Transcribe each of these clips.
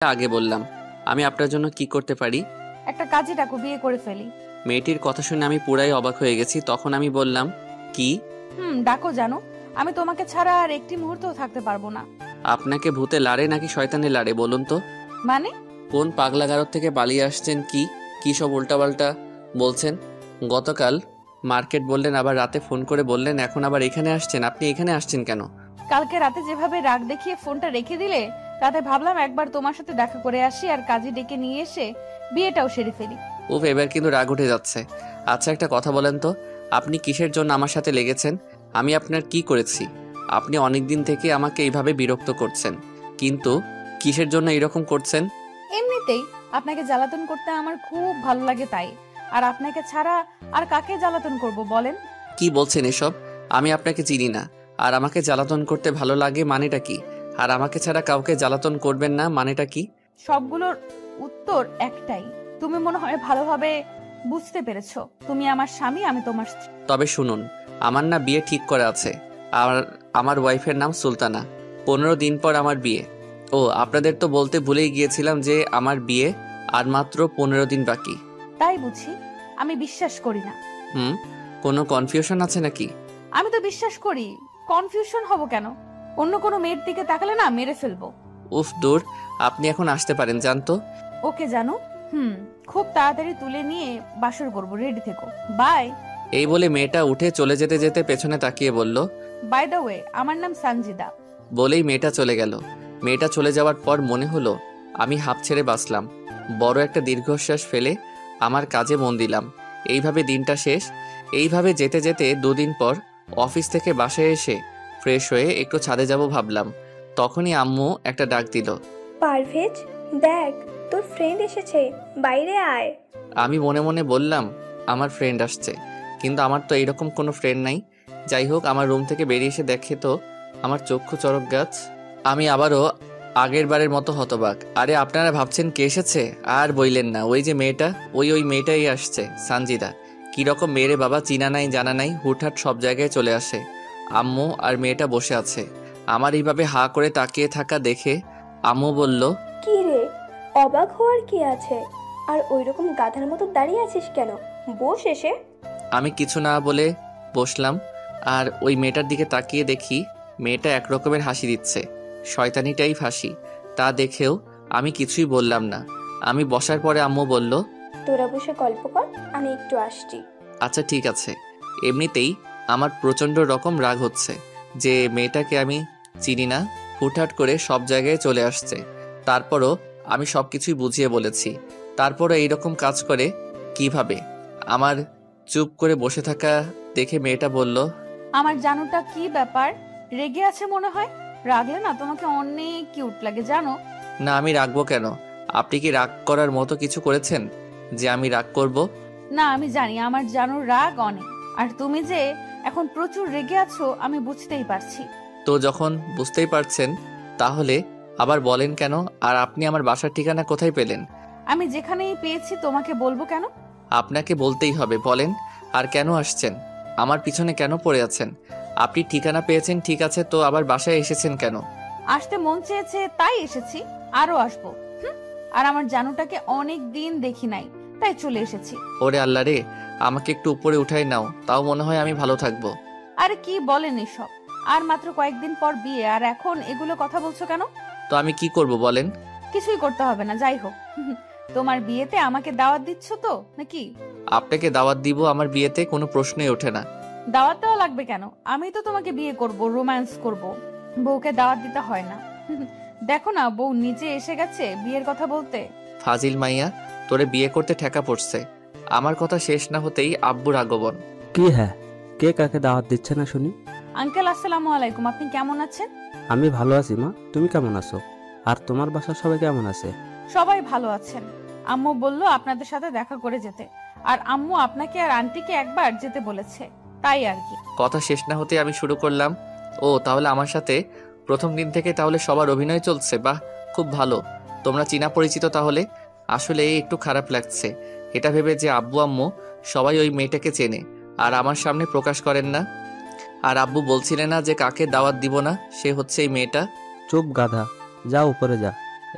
আগে বললাম, আমি আপনার জন্য কি করতে পারি? একটা কাজে ডাকো, বিয়ে করে ফেলি। মেয়েটির কথা শুনে আমি পুরাই অবাক হয়ে গেছি। তখন আমি বললাম, কি? ডাকো, জানো আমি তোমাকে ছাড়া আর একটি মুহূর্তও থাকতে পারবো না। আপনাকে ভূতে লাড়ে নাকি শয়তানে লাড়ে বলুন তো? মানে? কোন পাগলাগারদ থেকে পালিয়ে আসছেন? কি কি সব উল্টাপাল্টা বলছেন? গতকাল মার্কেট বললেন, আবার রাতে ফোন করে বললেন, এখন আবার এখানে আসছেন। আপনি এখানে আসছেন কেন? কালকে রাতে যেভাবে রাগ দেখিয়ে ফোনটা রেখে দিলে, তাতে ভাবলাম একবার তোমার সাথে দেখা করে আসি আর কাজে ডেকে নিয়ে এসে বিয়েটাও সেরে ফেলি। উফ, এবার কিন্তু রাগ উঠে যাচ্ছে। আচ্ছা, একটা কথা বলেন তো, আপনি কিসের জন্য আমার সাথে লেগেছেন? আমি আপনার কি করেছি? আপনি অনেক দিন থেকে আমাকে এইভাবে বিরক্ত করছেন, কিন্তু কিসের জন্য এরকম করছেন? এমনিতেই আপনাকে জ্বালাতন করতে আমার খুব ভালো লাগে, তাই। আর আপনাকে ছাড়া আর কাকে জ্বালাতন করব বলেন? কি বলছেন এসব? আমি আপনাকে চিনি না, আর আমাকে জ্বালাতন করতে ভালো লাগে মানেটা কি? আর আমাকে ছাড়া কাউকে জ্বালাতন করবেন না মানেটা কি? সবগুলোর উত্তর একটাই। তুমি মনে হয় ভালোভাবে বুঝতে পেরেছো, তুমি আমার স্বামী, আমি তোমার স্ত্রী। তবে শুনুন, আমার না বিয়ে ঠিক করা আছে। আর আমার ওয়াইফের নাম সুলতানা। 15 দিন পর আমার বিয়ে। ও, আপনাদের তো বলতে ভুলেই গিয়েছিলাম যে আমার বিয়ে আর মাত্র 15 দিন বাকি। তাই বুঝি? আমি বিশ্বাস করি না। হুম, কোনো কনফিউশন আছে নাকি? আমি তো বিশ্বাস করি। কনফিউশন হব কেন? অন্য কোনো মেয়ের দিকে তাকালে না মেরে ফেলবো। উফ দূর, আপনি এখন আসতে পারেন, জানতো। ওকে জানো, খুব তাড়াতাড়ি তুলে নিয়ে বাসর করবো, রেডি থেকো। বাই। এই বলে মেয়েটা উঠে চলে যেতে যেতে পেছনে তাকিয়ে বলল, বাই দ্য ওয়ে, আমার নাম সানজিদা। বলেই মেয়েটা চলে গেল। মেয়েটা চলে যাওয়ার পর মনে হলো আমি হাঁপ ছেড়ে বাঁচলাম। বড় একটা দীর্ঘশ্বাস ফেলে আমার কাজে মন দিলাম। এইভাবে দিনটা শেষ। এইভাবে যেতে যেতে 2 দিন পর অফিস থেকে বাসায় এসে ফ্রেশ হয়ে একটু ছাদে যাব ভাবলাম। তখনই আম্মু একটা ডাক দিল। পারভেজ, দেখ তোর ফ্রেন্ড এসেছে, বাইরে আয়। আমি মনে মনে বললাম, আমার ফ্রেন্ড আসছে, কিন্তু আমার তো এইরকম কোনো ফ্রেন্ড নাই। যাই হোক, আমার রুম থেকে বেরিয়ে এসে দেখে তো আমার চক্ষু চড়ক গাছ। আমি আবারও আগের বারের মতো হতবাক। আরে আপনারা ভাবছেন কে এসেছে? আর বইলেন না, ওই যে মেয়েটা, ওই মেয়েটাই আসছে, সানজিদা। কিরকম মেয়েরে বাবা, চিনা নাই জানা নাই, হুটহাট সব জায়গায় চলে আসে। আম্মু আর মেয়েটা বসে আছে। আমার এইভাবে হা করে তাকিয়ে থাকা দেখে আম্মু বলল, কি রে, অবাক হওয়ার কি আছে? আর ওইরকম গাধার মতো দাঁড়িয়ে আছিস কেন? বস এসে। আমি কিছু না বলে বসলাম। আর ওই মেয়েটার দিকে তাকিয়ে দেখি মেয়েটা একরকমের হাসি দিচ্ছে। শয়তানিটাই ফাঁসি। তা দেখেও আমি কিছুই বললাম না। আমি বসার পরে আম্মু বলল, তোরা বসে গল্প কর, আমি একটু আসছি। আচ্ছা ঠিক আছে। এমনিতেই আমার প্রচণ্ড রকম রাগ হচ্ছে যে মেয়েটাকে আমি চিনি না, হুটহাট করে সব জায়গায় চলে আসছে। তারপরও আমি সব কিছুই বুঝিয়ে বলেছি। তারপরও এইরকম কাজ করে কিভাবে? আমার চুপ করে বসে থাকা দেখে মেয়েটা বলল, আমার জানুটা কি ব্যাপার? রেগে আছে মনে হয়। রাগলে না তোমাকে অনেক কিউট লাগে জানো। না, আমি রাখবো কেন? আপনি কি রাগ করার মতো কিছু করেছেন যে আমি রাগ করব? না, আমি জানি আমার জানুর রাগ অনেক। আর তুমি যে এখন প্রচুর রেগে আছো আমি বুঝতেই পারছি। তো যখন বুঝতেই পারছেন, তাহলে আবার বলেন কেন? আর আপনি আমার বাসার ঠিকানা কোথায় পেলেন? আমি যেখানেই পেয়েছি তোমাকে বলবো কেন? আপনাকে বলতেই হবে, বলেন। আর কেন আসছেন? আমার পিছনে কেন পড়ে আছেন? আপনি ঠিকানা পেয়েছেন ঠিক আছে, তো আবার বাসায় এসেছেন কেন? আসতে মন চেয়েছে তাই এসেছি, আরো আসবো। আর আমার জানুটাকে অনেক দিন দেখি নাই, তাই চলে এসেছি। ওরে আল্লাহ রে, আমাকে একটু উপরে উঠাই নাও, তাও মনে হয় আমি ভালো থাকবো। আরে কি বলেন এসব? আর মাত্র কয়েকদিন পর বিয়ে, আর এখন এগুলো কথা বলছো কেন? তো আমি কি করব বলেন? কিছুই করতে হবে না, যাই হোক। তোমার বিয়েতে আমাকে দাওয়াত দিচ্ছ তো নাকি? আপনাকে দাওয়াত দিব আমার বিয়েতে? কোনো প্রশ্নই ওঠে না। দাওয়াতটাও লাগবে কেন? আমি তো তোমাকে বিয়ে করব, রোম্যান্স করব। বউকে দাওয়াত দিতে হয় না। দেখো না, বউ নিজে এসে গেছে বিয়ের কথা বলতে। ফাজিল মাইয়া, তোরে বিয়ে করতে ঠেকা পড়ছে। আমার কথা শেষ না হতেই আব্বুর আগমন। কি হ্যাঁ, কে কাকে দাওয়াত দিচ্ছে না শুনি? আঙ্কেল আসসালামু আলাইকুম, আপনি কেমন আছেন? আমি ভালো আছি মা, তুমি কেমন আছো? আর তোমার বাসার সবাই কেমন আছে? সবাই ভালো আছেন। আম্মু বলল আপনাদের সাথে দেখা করে যেতে। আর আম্মু আপনাকে আর আন্টিকে একবার যেতে বলেছে, তাই আর কি। কথা শেষ না হতে আমি শুরু করলাম, ও তাহলে আমার সাথে প্রথম দিন থেকে তাহলে সবার অভিনয় চলছে? বাহ, খুব ভালো। তোমরা চীনা পরিচিত তাহলে? আসলে একটু খারাপ লাগছে এটা ভেবে যে আব্বু আম্মু সবাই ওই মেয়েটাকে চেনে আর আমার সামনে প্রকাশ করেন না। আর আব্বু বলছিলেন না যে কাকে দাওয়াত দিব না, সে হচ্ছে এই মেয়েটা। চুপ গাধা, যা উপরে যা।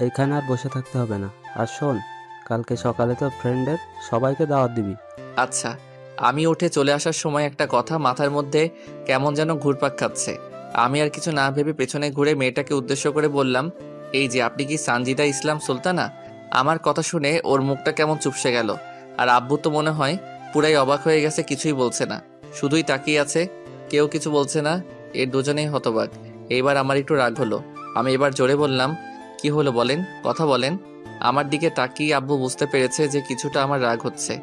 এইখানে আর বসে থাকতে হবে না। আর শোন, কালকে সকালে তো ফ্রেন্ডের সবাইকে দাওয়াত দিবি। আচ্ছা। আমি উঠে চলে আসার সময় একটা কথা মাথার মধ্যে কেমন যেন ঘুরপাক খাচ্ছে। আমি আর কিছু না ভেবে পেছনে ঘুরে মেয়েটাকে উদ্দেশ্য করে বললাম, এই যে আপনি কি সানজিদা ইসলাম সুলতানা? আমার কথা শুনে ওর মুখটা কেমন চুপসে গেল। আর আব্বু তো মনে হয় পুরাই অবাক হয়ে গেছে, কিছুই বলছে না, শুধুই তাকিয়ে আছে। কেউ কিছু বলছে না, এর দুজনেই হতবাক। এইবার আমার একটু রাগ হলো। আমি এবার জোরে বললাম, কি হলো বলেন, কথা বলেন। আমার দিকে তাকিয়ে আব্বু বুঝতে পেরেছে যে কিছুটা আমার রাগ হচ্ছে,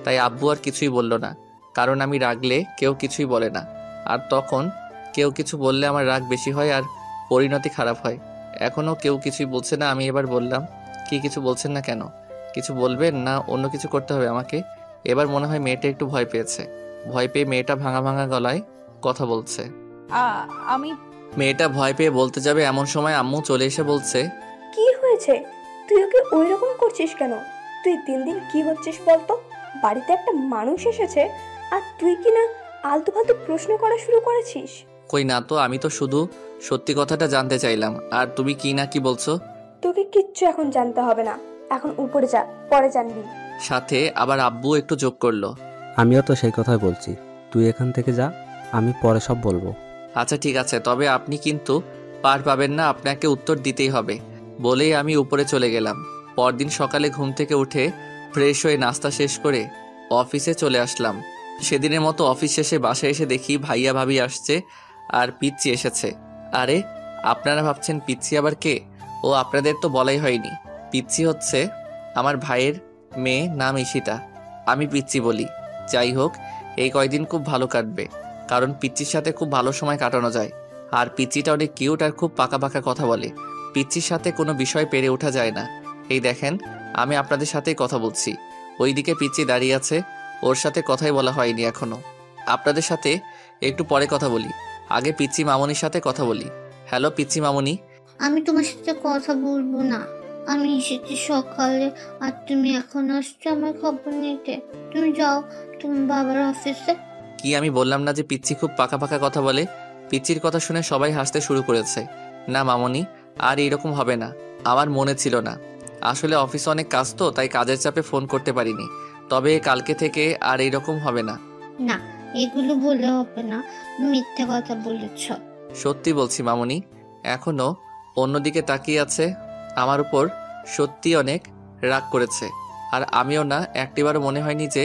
তাই আব্বু আর কিছুই বলল না, কারণ আমি রাগলে কেউ কিছুই বলে না। আর তখন কেউ কিছু বললে আমার রাগ বেশি হয় আর পরিণতি খারাপ হয়। এখনও কেউ কিছুই বলছে না। আমি এবার বললাম, কি কিছু বলছেন না কেন? কিছু বলবেন না অন্য কিছু করতে হবে আমাকে? এবার মনে হয় মেয়েটা একটু ভয় পেয়েছে। ভয় পেয়ে মেয়েটা ভাঙা ভাঙা গলায় কথা বলছে। আমি মেয়েটা ভয় পেয়ে বলতে যাবে এমন সময় আম্মু চলে এসে বলছে, কি হয়েছে? তুই ওকে ওই রকম করছিস কেন? তুই দিন দিন কি হচ্ছিস বলতো? বাড়িতে একটা মানুষ এসেছে আর তুই কি না আলতু ফালতু প্রশ্ন করা শুরু করেছিস? কই না তো, আমি তো শুধু সত্যি কথাটা জানতে চাইলাম। আর তুমি কি না কি বলছো? তোকে কিচ্ছু এখন জানতে হবে না, এখন উপরে যা, পরে জানবি। সাথে আবার আব্বু একটু যোগ করলো, আমিও তো সেই কথাই বলছি, তুই এখান থেকে যা, আমি পরে সব বলবো। আচ্ছা ঠিক আছে, তবে আপনি কিন্তু পার পাবেন না, আপনাকে উত্তর দিতেই হবে। বলেই আমি উপরে চলে গেলাম। পরদিন সকালে ঘুম থেকে উঠে ফ্রেশ হয়ে নাস্তা শেষ করে অফিসে চলে আসলাম। সেদিনের মতো অফিস শেষে বাসায় এসে দেখি ভাইয়া ভাবি আসছে আর পিচ্চি এসেছে। আরে, আপনারা ভাবছেন পিচ্চি আবার কে? ও, আপনাদের তো বলাই হয়নি। পিচ্চি হচ্ছে আমার ভাইয়ের মেয়ে, নাম ঈশিতা। আমি পিচ্চি বলি। যাই হোক, এই কয়দিন খুব ভালো কাটবে, কারণ পিচ্চির সাথে খুব ভালো সময় কাটানো যায়। আর পিচ্চিটা অনেক কিউট আর খুব পাকা পাকা কথা বলে। পিচ্চির সাথে কোনো বিষয় পেরে ওঠা যায় না। এই দেখেন, আমি আপনাদের সাথেই কথা বলছি। ওইদিকে পিচ্চি দাঁড়িয়ে আছে, ওর সাথে কথাই বলা হয়নি এখনো। আপনাদের সাথে একটু পরে কথা বলি, আগে পিচ্চি মামনির সাথে কথা বলি। হ্যালো পিচ্চি মামনি। আমি তোমার সাথে কথা বলবো না। আমি এসেছি সকালে আর তুমি এখন আসছো আমার খবর নিতে। তুমি যাও তুমি বাবার অফিসে। কি আমি বললাম না যে পিচ্চি খুব পাকা পাকা কথা বলে? পিচ্চির কথা শুনে সবাই হাসতে শুরু করেছে। না মামনি, আর এইরকম হবে না। আমার মনে ছিল না, আসলে অফিসে অনেক কাজ তো, তাই কাজের চাপে ফোন করতে পারিনি। তবে কালকে থেকে আর এইরকম হবে না। না, এগুলো বলে হবে না, মিথ্যে কথা বলেছ। সত্যি বলছি মামনি। এখনো অন্যদিকে তাকিয়ে আছে। আমার উপর সত্যি অনেক রাগ করেছে। আর আমিও না, একটিবারও মনে হয়নি যে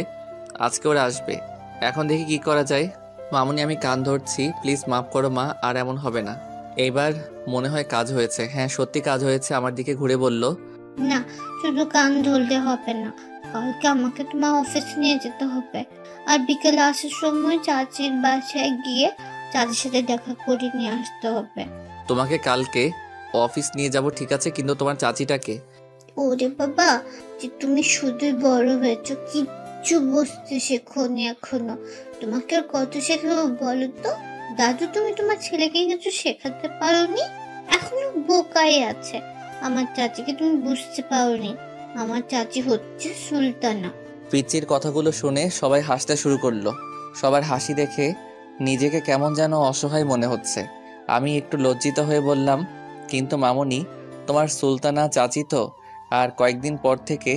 আজকে ওরা আসবে। এখন দেখি কি করা যায়। মামনি, আমি কান ধরছি, প্লিজ মাফ করো মা, আর এমন হবে না। এইবার মনে হয় কাজ হয়েছে। হ্যাঁ, সত্যি কাজ হয়েছে। আমার দিকে ঘুরে বলল, না, শুধু কান ধরলে হবে না, কালকে আমাকে তোমার অফিস নিয়ে যেতে হবে। আর বিকেলে আসার সময় চাচির বাসায় গিয়ে চাচির সাথে দেখা করে নিয়ে আসতে হবে। তোমাকে কালকে অফিস নিয়ে যাব ঠিক আছে, কিন্তু তোমার চাচিটাকে? ওরে বাবা, যে তুমি শুধুই বড় হয়েছো, কিচ্ছু বুঝতে শেখোনি এখনো। তোমাকে আর কত শেখাবো বলো তো? দাদু, তুমি তোমার ছেলেকে কিছু শেখাতে পারোনি, এখনো বোকাই আছে। আমার চাচিকে তুমি বুঝতে পারোনি, আমার চাচি হচ্ছে সুলতানা। পিচ্চির কথাগুলো শুনে সবাই হাসতে শুরু করলো। সবার হাসি দেখে নিজেকে কেমন যেন অসহায় মনে হচ্ছে। আমি একটু লজ্জিত হয়ে বললাম, কিন্তু মামনি, তোমার সুলতানা চাচি তো আর কয়েকদিন পর থেকে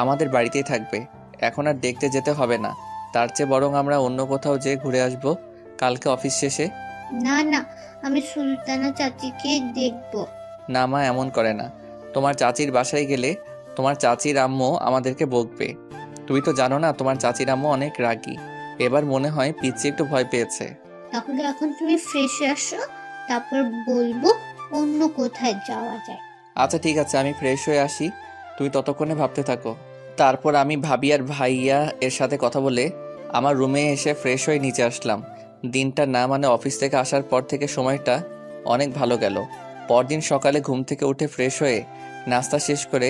আমাদের বাড়িতেই থাকবে। এখন আর দেখতে যেতে হবে না। তার চেয়ে বরং আমরা অন্য কোথাও যেয়ে ঘুরে আসবো কালকে অফিস শেষে। না না, আমি সুলতানা চাচিকে দেখবো। না মা, এমন করে না। তোমার চাচির বাসায় গেলে তোমার চাচির আম্মু আমাদেরকে বকবে। তুমি তো জানো না, তোমার চাচির আম্মু অনেক রাগী। এবার মনে হয় পিচ্চি একটু ভয় পেয়েছে। তাহলে এখন তুমি ফ্রেশ আসো, তারপর বলবো অন্য কোথায় যাওয়া যায়। আচ্ছা ঠিক আছে, আমি ফ্রেশ হয়ে আসি, তুই ততক্ষণে ভাবতে থাকো। তারপর আমি ভাবি আর ভাইয়া এর সাথে কথা বলে আমার রুমে এসে ফ্রেশ হয়ে নিচে আসলাম। দিনটা না, মানে অফিস থেকে আসার পর থেকে সময়টা অনেক ভালো গেল। পরদিন সকালে ঘুম থেকে উঠে ফ্রেশ হয়ে নাস্তা শেষ করে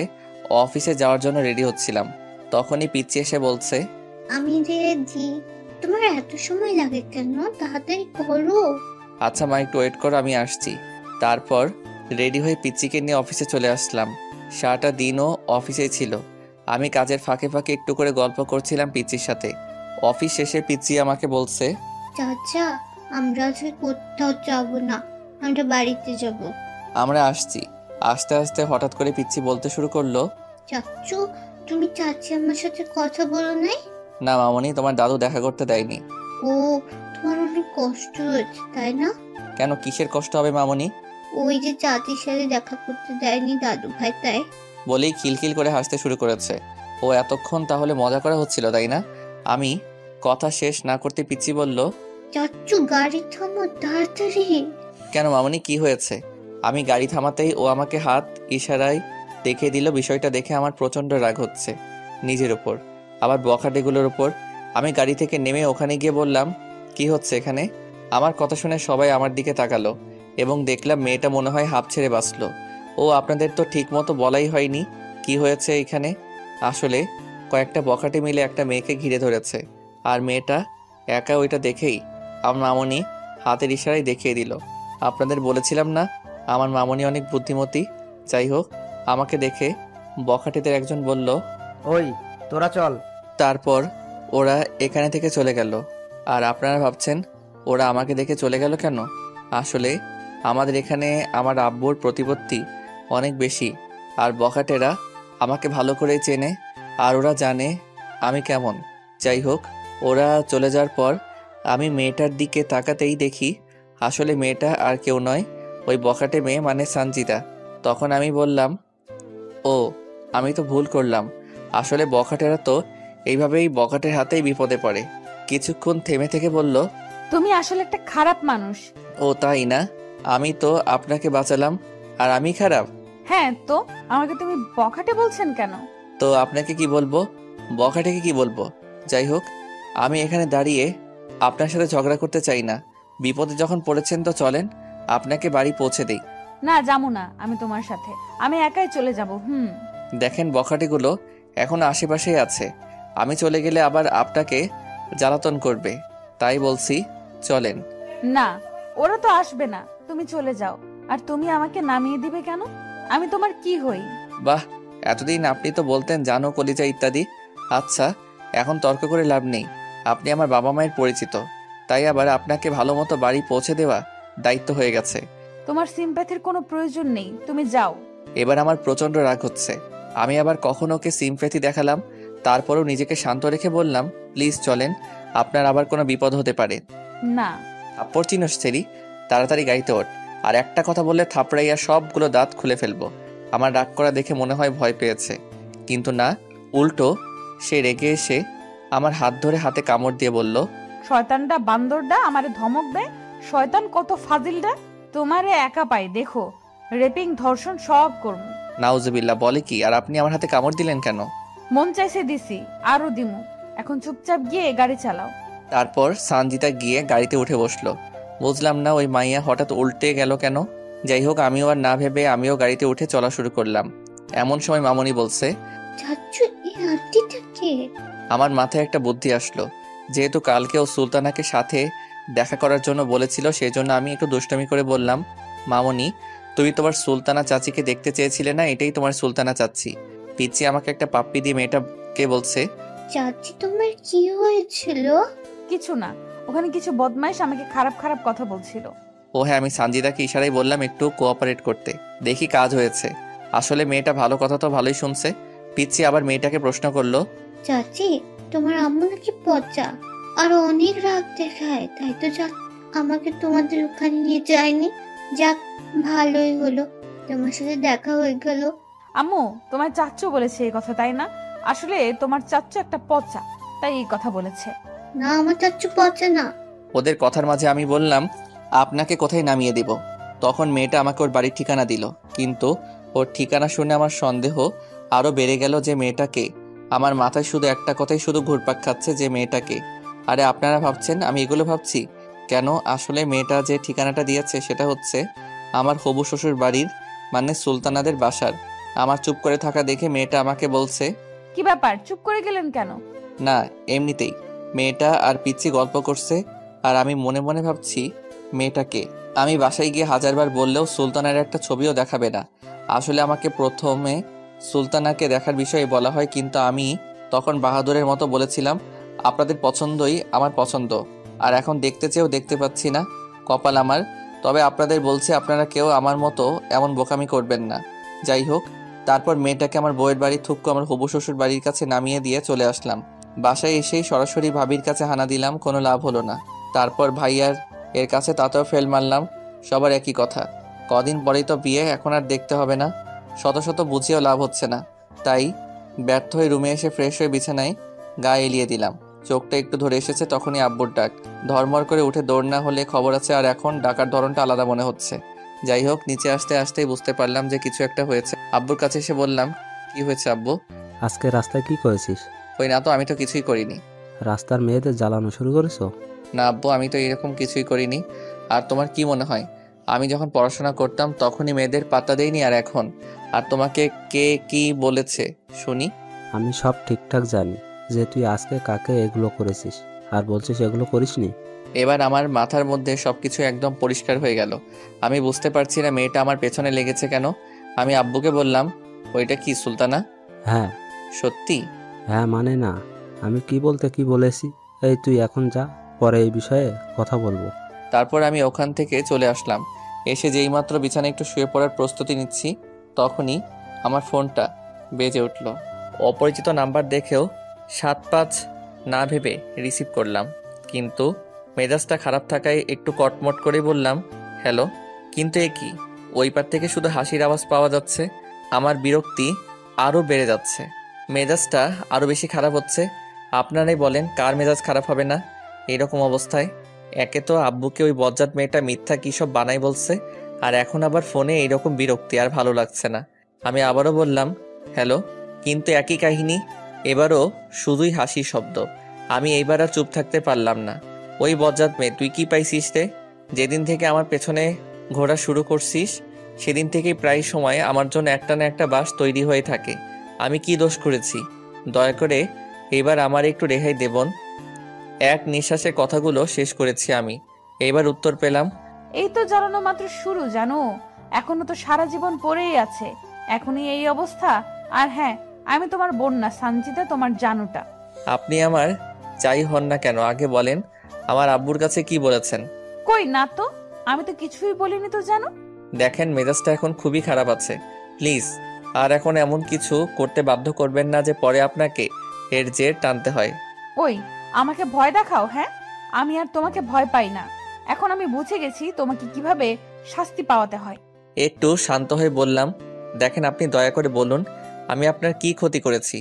অফিসে যাওয়ার জন্য রেডি হচ্ছিলাম। তখনই পিচ্চি এসে বলছে, আমি রেডি। তোমার এত সময় লাগে কেন? তাড়াতাড়ি করো। আচ্ছা মা, একটু ওয়েট করো, আমি আসছি। তারপর রেডি হয়ে পিচ্চিকে নিয়ে অফিসে চলে আসলাম। সারাটা দিনও অফিসেই ছিল। আমি কাজের ফাঁকে ফাঁকে একটু করে গল্প করছিলাম পিচ্চির সাথে। অফিস শেষে পিচ্চি আমাকে বলছে, চাচা, আমরা আজকে কোথাও যাব না, আমরা বাড়িতে যাব। আমরা আসছি। আস্তে আস্তে হঠাৎ করে পিচ্ছি বলতে শুরু করলো, চাচ্চু, তুমি চাচি আমার সাথে কথা বলো নাই? না মামনি, তোমার দাদু দেখা করতে দেয়নি। ও, তোমার অনেক কষ্ট হয়েছে তাই না? কেন, কিসের কষ্ট হবে মামনি? ওই যে চাচির সাথে দেখা করতে দেয়নি দাদু ভাই, তাই? বলেই খিলখিল করে হাসতে শুরু করেছে। ও এতক্ষণ তাহলে মজা করা হচ্ছিল, তাই না? আমি কথা শেষ না করতে পিচ্ছি বলল, চাচ্চু, গাড়ি থামো তাড়াতাড়ি। কেন মামনি, কি হয়েছে? আমি গাড়ি থামাতেই ও আমাকে হাত ইশারায় দেখিয়ে দিল। বিষয়টা দেখে আমার প্রচণ্ড রাগ হচ্ছে নিজের ওপর, আবার বখাটেগুলোর ওপর। আমি গাড়ি থেকে নেমে ওখানে গিয়ে বললাম, কি হচ্ছে এখানে? আমার কথা শুনে সবাই আমার দিকে তাকালো এবং দেখলাম মেয়েটা মনে হয় হাঁপ ছেড়ে বাঁচলো। ও, আপনাদের তো ঠিক মতো বলাই হয়নি কি হয়েছে এখানে। আসলে কয়েকটা বখাটে মিলে একটা মেয়েকে ঘিরে ধরেছে, আর মেয়েটা একা। ওইটা দেখেই আমার মামনি হাতের ইশারায় দেখিয়ে দিল। আপনাদের বলেছিলাম না আমার মামনি অনেক বুদ্ধিমতী। যাই হোক, আমাকে দেখে বখাটেদের একজন বলল, ওই তোরা চল। তারপর ওরা এখানে থেকে চলে গেল। আর আপনারা ভাবছেন ওরা আমাকে দেখে চলে গেল কেন? আসলে আমাদের এখানে আমার আব্বুর প্রতিপত্তি অনেক বেশি, আর বখাটেরা আমাকে ভালো করে চেনে, আর ওরা জানে আমি কেমন। যাই হোক, ওরা চলে যাওয়ার পর আমি মেয়েটার দিকে তাকাতেই দেখি আসলে মেয়েটা আর কেউ নয়, ওই বখাটে মেয়ে মানে সঞ্জিতা। তখন আমি বললাম, ও, আমি তো ভুল করলাম। আসলে বখাটেরা তো এইভাবেই বখাটের হাতেই বিপদে পড়ে। কিছুক্ষণ থেমে থেকে বলল, তুমি আসলে একটা খারাপ মানুষ। ও তাই না? আমি তো আপনাকে বাঁচালাম, আর আমি খারাপ? হ্যাঁ তো, আমাকে তুমি বখাটে বলছেন কেন? তো আপনাকে কি বলবো, বখাটেকে কি বলবো? যাই হোক, আমি এখানে দাঁড়িয়ে আপনার সাথে ঝগড়া করতে চাই না। বিপদে যখন পড়েছেন তো চলেন, আপনাকে বাড়ি পৌঁছে দেই। না, যাবো না আমি তোমার সাথে, আমি একাই চলে যাব। দেখেন, বখাটেগুলো এখন আশেপাশেই আছে। আমি চলে গেলে আবার আপনাকে জ্বালাতন করবে, তাই বলছি চলেন। না, ওরা তো আসবে না, তুমি চলে যাও। আর তুমি আমাকে নামিয়ে দিবে কেন? আমি তোমার কি হই? বাহ, এতদিন আপনি তো বলতেন জানো কলিজা ইত্যাদি। আচ্ছা, এখন তর্ক করে লাভ নেই। আপনি আমার বাবা মায়ের পরিচিত, তাই আবার আপনাকে ভালো মতো বাড়ি পৌঁছে দেওয়া দায়িত্ব হয়ে গেছে। তোমার সিম্প্যাথির কোনো প্রয়োজন নেই, তুমি যাও। এবার আমার প্রচণ্ড রাগ হচ্ছে। আমি আবার কখন ওকে সিম্প্যাথি দেখালাম? তারপরও নিজেকে শান্ত রেখে বললাম, প্লিজ চলেন, আপনার আবার কোনো বিপদ হতে পারে। না। থাপ্পড় চিনোস ছেড়ি, তাড়াতাড়ি গাড়িতে ওঠ। আর একটা কথা বললে থাপড়াইয়া সবগুলো দাঁত খুলে ফেলবো। আমার রাগ করা দেখে মনে হয় ভয় পেয়েছে, কিন্তু না, উল্টো সে রেগে এসে আমার হাত ধরে হাতে কামড় দিয়ে বলল, শয়তানটা বান্দরটা আমারে ধমক দেয়। শয়তান কত ফাজিলটা। তোমারে একা পাই দেখো, রেপিং ধর্ষণ সব করবো। নাউজুবিল্লাহ, বলে কি? আর আপনি আমার হাতে কামড় দিলেন কেন? মন চাইছে দিছি, আরো দিমু। এখন চুপচাপ গিয়ে গাড়ি চালাও। তারপর সঞ্জিতা গিয়ে গাড়িতে উঠে বসলো। বুঝলাম না ওই মাইয়া হঠাৎ উল্টে গেল কেন। যাই হোক, আমিও আর না ভেবে আমিও গাড়িতে উঠে চলা শুরু করলাম। এমন সময় মামনি বলছে, চাচ্চু, এই আন্টিটা কে? আমার মাথায় একটা বুদ্ধি আসলো। যেহেতু কালকে ও সুলতানাকে সাথে দেখা করার জন্য বলেছিল, সেই জন্য আমি একটু দুষ্টামি করে বললাম, মামনি, তুমি তোমার সুলতানা চাচিকে দেখতে চেয়েছিলে না, এটাই তোমার সুলতানা চাচ্ছি। পিচ্ছি আমাকে একটা পাপ্পি দিয়ে মেয়েটাকে বলছে, চাচি, তোমার কি হয়েছিল? কিছু না, ওখানে কিছু বদমাইশ আমাকে খারাপ খারাপ কথা বলছিল। ও হ্যাঁ, আমি সঞ্জিদাকে ইশারায় বললাম একটু কোঅপারেট করতে, দেখি কাজ হয়েছে। আসলে মেয়েটা ভালো কথা তো ভালোই শুনছে। পিচ্ছি আবার মেয়েটাকে প্রশ্ন করলো, চাচি, তোমার আম্মু নাকি পচা আর অনেক রাগ দেখায়, তাই তো আমাকে তোমাদের ওখানে নিয়ে যায়নি। যাক, ভালোই হলো, তোমার সাথে দেখা হয়ে গেল। আম্মু, তোমার চাচ্চু বলেছে এই কথা, তাই না? আসলে তোমার চাচ্চু একটা পচা, তাই এই কথা বলেছে। না, আমার চাচ্চু পচা না। ওদের কথার মাঝে আমি বললাম, আপনাকে কোথায় নামিয়ে দিব? তখন মেয়েটা আমাকে ওর বাড়ির ঠিকানা দিল, কিন্তু ওর ঠিকানা শুনে আমার সন্দেহ আরও বেড়ে গেল যে মেয়েটাকে। আমার মাথায় শুধু একটা কথাই শুধু ঘুরপাক খাচ্ছে, যে মেয়েটাকে। আরে আপনারা ভাবছেন আমি এগুলো ভাবছি কেন? আসলে মেয়েটা যে ঠিকানাটা দিয়েছে সেটা হচ্ছে আমার হবু শ্বশুর বাড়ির, মানে সুলতানাদের বাসার। আমার চুপ করে থাকা দেখে মেয়েটা আমাকে বলছে, কি ব্যাপার, চুপ করে গেলেন কেন? না, এমনিতেই। মেয়েটা আর পিচ্ছি গল্প করছে, আর আমি মনে মনে ভাবছি মেয়েটাকে। আমি বাসায় গিয়ে হাজারবার বললেও সুলতানার একটা ছবিও দেখাবে না। আসলে আমাকে প্রথমে সুলতানাকে দেখার বিষয়ে বলা হয়, কিন্তু আমি তখন বাহাদুরের মতো বলেছিলাম, আপনাদের পছন্দই আমার পছন্দ, আর এখন দেখতে চেয়েও দেখতে পাচ্ছি না। কপাল আমার। তবে আপনাদের বলছি, আপনারা কেউ আমার মতো এমন বোকামি করবেন না। যাই হোক, তারপর মেয়েটাকে আমার বউয়ের বাড়ি থুক্কু আমার হবু শ্বশুর বাড়ির কাছে নামিয়ে দিয়ে চলে আসলাম। বাসায় এসেই সরাসরি ভাবির কাছে হানা দিলাম, কোনো লাভ হলো না। তারপর ভাইয়ার এর কাছে তাতেও ফেল মারলাম, সবার একই কথা। কদিন পরেই তো বিয়ে, এখন আর দেখতে হবে না। শত শত বুঝিয়েও লাভ হচ্ছে না, তাই ব্যর্থ হয়ে রুমে এসে ফ্রেশ হয়ে বিছানায় গায়ে এলিয়ে দিলাম। চোখটা একটু ধরে এসেছে, তখনই আব্বুর ডাক। ধর্মর করে উঠে দৌড় না হলে খবর আছে, আর এখন ডাকার ধরনটা আলাদা মনে হচ্ছে। যাই হোক, নিচে আসতে আসতেই বুঝতে পারলাম যে কিছু একটা হয়েছে। আব্বুর কাছে এসে বললাম, কি হয়েছে আব্বু? আজকে রাস্তায় কি করেছিস? ওই না তো, আমি তো কিছুই করিনি। রাস্তার মেয়েদের জ্বালানো শুরু করেছো? না আব্বু, আমি তো এরকম কিছুই করিনি। আর তোমার কি মনে হয় আমি যখন পড়াশোনা করতাম তখনই মেয়েদের পাত্তা দেইনি, আর এখন? আর তোমাকে কে কি বলেছে শুনি? আমি সব ঠিকঠাক জানি যে তুই আজকে কাকে এগুলো করেছিস, আর বলছিস এগুলো করিসনি। এবার আমার মাথার মধ্যে সবকিছু একদম পরিষ্কার হয়ে গেল। আমি বুঝতে পারছি না মেয়েটা আমার পেছনে লেগেছে কেন। আমি আব্বুকে বললাম, ওইটা কি সুলতানা? হ্যাঁ। সত্যি? হ্যাঁ মানে না, আমি কি বলতে কি বলেছি। এই তুই এখন যা, পরে এই বিষয়ে কথা বলবো। তারপর আমি ওখান থেকে চলে আসলাম। এসে যেইমাত্র বিছানায় একটু শুয়ে পড়ার প্রস্তুতি নিচ্ছি, তখনই আমার ফোনটা বেজে উঠল। অপরিচিত নাম্বার দেখেও 7-5 না ভেবে রিসিভ করলাম, কিন্তু মেজাজটা খারাপ থাকায় একটু কটমট করে বললাম, হ্যালো। কিন্তু এ কি, ওই পার থেকে শুধু হাসির আওয়াজ পাওয়া যাচ্ছে। আমার বিরক্তি আরও বেড়ে যাচ্ছে, মেজাজটা আরও বেশি খারাপ হচ্ছে। আপনারাই বলেন কার মেজাজ খারাপ হবে না এরকম অবস্থায়? একে তো আব্বুকে ওই বজ্জাত মেয়েটা মিথ্যা কী সব বানাই বলছে, আর এখন আবার ফোনে এইরকম বিরক্তি, আর ভালো লাগছে না। আমি আবারও বললাম, হ্যালো। কিন্তু একই কাহিনী, এবারও শুধুই হাসির শব্দ। আমি এইবার আর চুপ থাকতে পারলাম না। ওই বজ্জাত মেয়ে, তুই কি পাইছিস রে? যেদিন থেকে আমার পেছনে ঘোরা শুরু করছিস সেদিন থেকেই প্রায় সময় আমার জন্য একটা না একটা বাস তৈরি হয়ে থাকে। আমি কি দোষ করেছি? দয়া করে এবার আমার একটু রেহাই দেবন। এক নিঃশ্বাসে কথাগুলো শেষ করেছি আমি। এবার উত্তর পেলাম, এই তো জ্বালানো মাত্র শুরু জানো, এখনো তো সারা জীবন পড়েই আছে। এখনই এই অবস্থা? আর হ্যাঁ, আমি তোমার বোন না সানজিদা, তোমার জানুটা। আপনি আমার যাই হন না কেন আগে বলেন, আমার আব্বুর কাছে কি বলেছেন? কই না তো, আমি তো কিছুই বলিনি তো জানো। দেখেন, মেজাজটা এখন খুবই খারাপ আছে। প্লিজ আর এখন এমন কিছু করতে বাধ্য করবেন না যে পরে আপনাকে এর জের টানতে হয়। ওই আমাকে ভয় দেখাও? হ্যাঁ, আমি আর তোমাকে ভয় পাই না। এখন আমি বুঝে গেছি তোমাকে কিভাবে শাস্তি পাওয়াতে হয়। একটু শান্ত হয়ে বললাম, দেখেন আপনি দয়া করে বলুন আমি আপনার কি ক্ষতি করেছি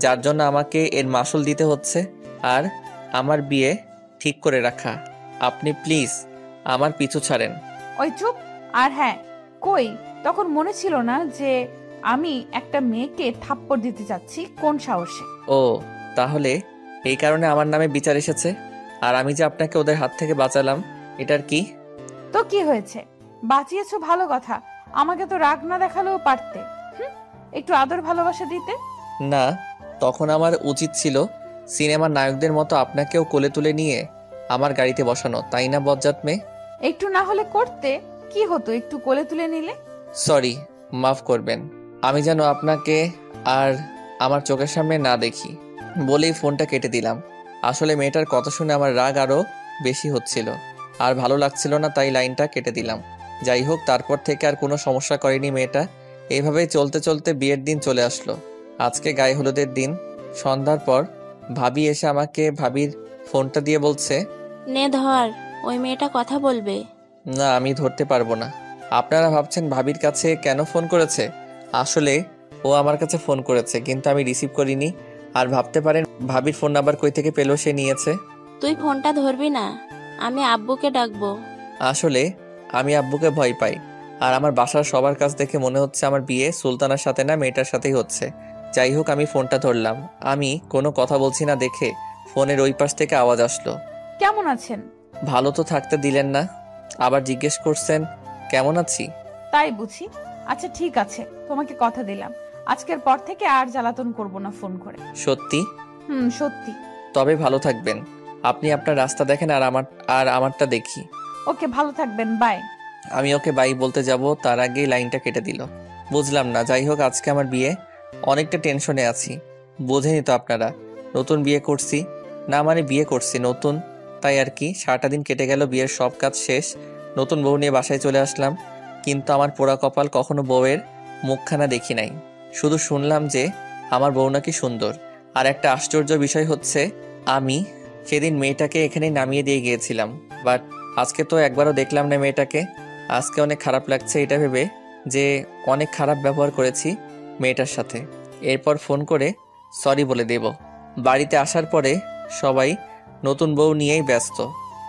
যার জন্য আমাকে এর মাসুল দিতে হচ্ছে? আর আমার বিয়ে ঠিক করে রাখা। আপনি প্লিজ আমার পিছু ছাড়েন। ওই চুপ। আর হ্যাঁ, কই তখন মনে ছিল না যে আমি একটা মেয়েকে থাপ্পড় দিতে যাচ্ছি? কোন সাহসে? ও, তাহলে এই কারণে আমার নামে বিচার এসেছে। আর আমি যে আপনাকে ওদের হাত থেকে বাঁচালাম, এটার কি? তো কি হয়েছে, বাঁচিয়েছো ভালো কথা। আমাকে তো রাগ না দেখালেও পারতে, একটু আদর ভালোবাসা দিতে। না, তখন আমার উচিত ছিল সিনেমার নায়কদের মতো আপনাকেও কোলে তুলে নিয়ে আমার গাড়িতে বসানো, তাই না বজ্জাত মেয়ে? একটু না হলে করতে, কি হতো একটু কোলে তুলে নিলে? সরি, মাফ করবেন। আমি যেন আপনাকে আর আমার চোখের সামনে না দেখি বলেই ফোনটা কেটে দিলাম। আসলে মেয়েটার কথা শুনে আমার রাগ আরও বেশি হচ্ছিল, আর ভালো লাগছিল না, তাই লাইনটা কেটে দিলাম। যাই হোক, তারপর থেকে আর কোনো সমস্যা করেনি মেয়েটা। এইভাবেই চলতে চলতে বিয়ের দিন চলে আসলো। আজকে গায়ে হলুদের দিন। সন্ধ্যার পর ভাবি এসে আমাকে ভাবির ফোনটা দিয়ে বলছে, নে ধর, ওই মেয়েটা কথা বলবে। না, আমি ধরতে পারবো না। আপনারা ভাবছেন ভাবির কাছে কেন ফোন করেছে? আসলে ও আমার কাছে ফোন করেছে, কিন্তু আমি রিসিভ করিনি। আর ভাবতে পারেন ভাবির ফোন নাম্বার কই থেকে পেলো, সে নিয়েছে। তুই ফোনটা ধরবি না, আমি আব্বুকে ডাকবো। আসলে আমি আব্বুকে ভয় পাই, আর আমার বাসার সবার কাছ দেখে মনে হচ্ছে আমার বিয়ে সুলতানার সাথে না মেয়েটার সাথেই হচ্ছে। যাই হোক, আমি ফোনটা ধরলাম। আমি কোনো কথা বলছি না দেখে ফোনের ওই পাশ থেকে আওয়াজ আসলো, কেমন আছেন? ভালো তো থাকতে দিলেন না, আবার জিজ্ঞেস করছেন কেমন আছি। তাই বুঝি? আচ্ছা ঠিক আছে, তোমাকে কথা দিলাম আজকের পর থেকে আর জ্বালাতন করব না ফোন করে। সত্যি? সত্যি। তবে ভালো থাকবেন। আপনি আপনার রাস্তা দেখেন, আর আমারটা দেখি। ওকে, ভালো থাকবেন, বাই। আমি ওকে বাই বলতে যাব, তার আগেই লাইনটা কেটে দিল। বুঝলাম না। যাই হোক, আজকে আমার বিয়ে, অনেকটা টেনশনে আছি। বোঝেনি তো আপনারা, নতুন বিয়ে করছি। না মানে বিয়ে করছি নতুন, তাই আর কি। সারাটা দিন কেটে গেল, বিয়ের সব কাজ শেষ, নতুন বউ নিয়ে বাসায় চলে আসলাম। কিন্তু আমার পোড়া কপাল, কখনো বউয়ের মুখখানা দেখি নাই, শুধু শুনলাম যে আমার বউ নাকি সুন্দর। আর একটা আশ্চর্য বিষয় হচ্ছে, আমি সেদিন মেয়েটাকে এখানে নামিয়ে দিয়ে গিয়েছিলাম, বাট আজকে তো একবারও দেখলাম না মেয়েটাকে। আজকে অনেক খারাপ লাগছে এটা ভেবে যে অনেক খারাপ ব্যবহার করেছি মেয়েটার সাথে। এরপর ফোন করে সরি বলে দেব। বাড়িতে আসার পরে সবাই নতুন বউ নিয়েই ব্যস্ত,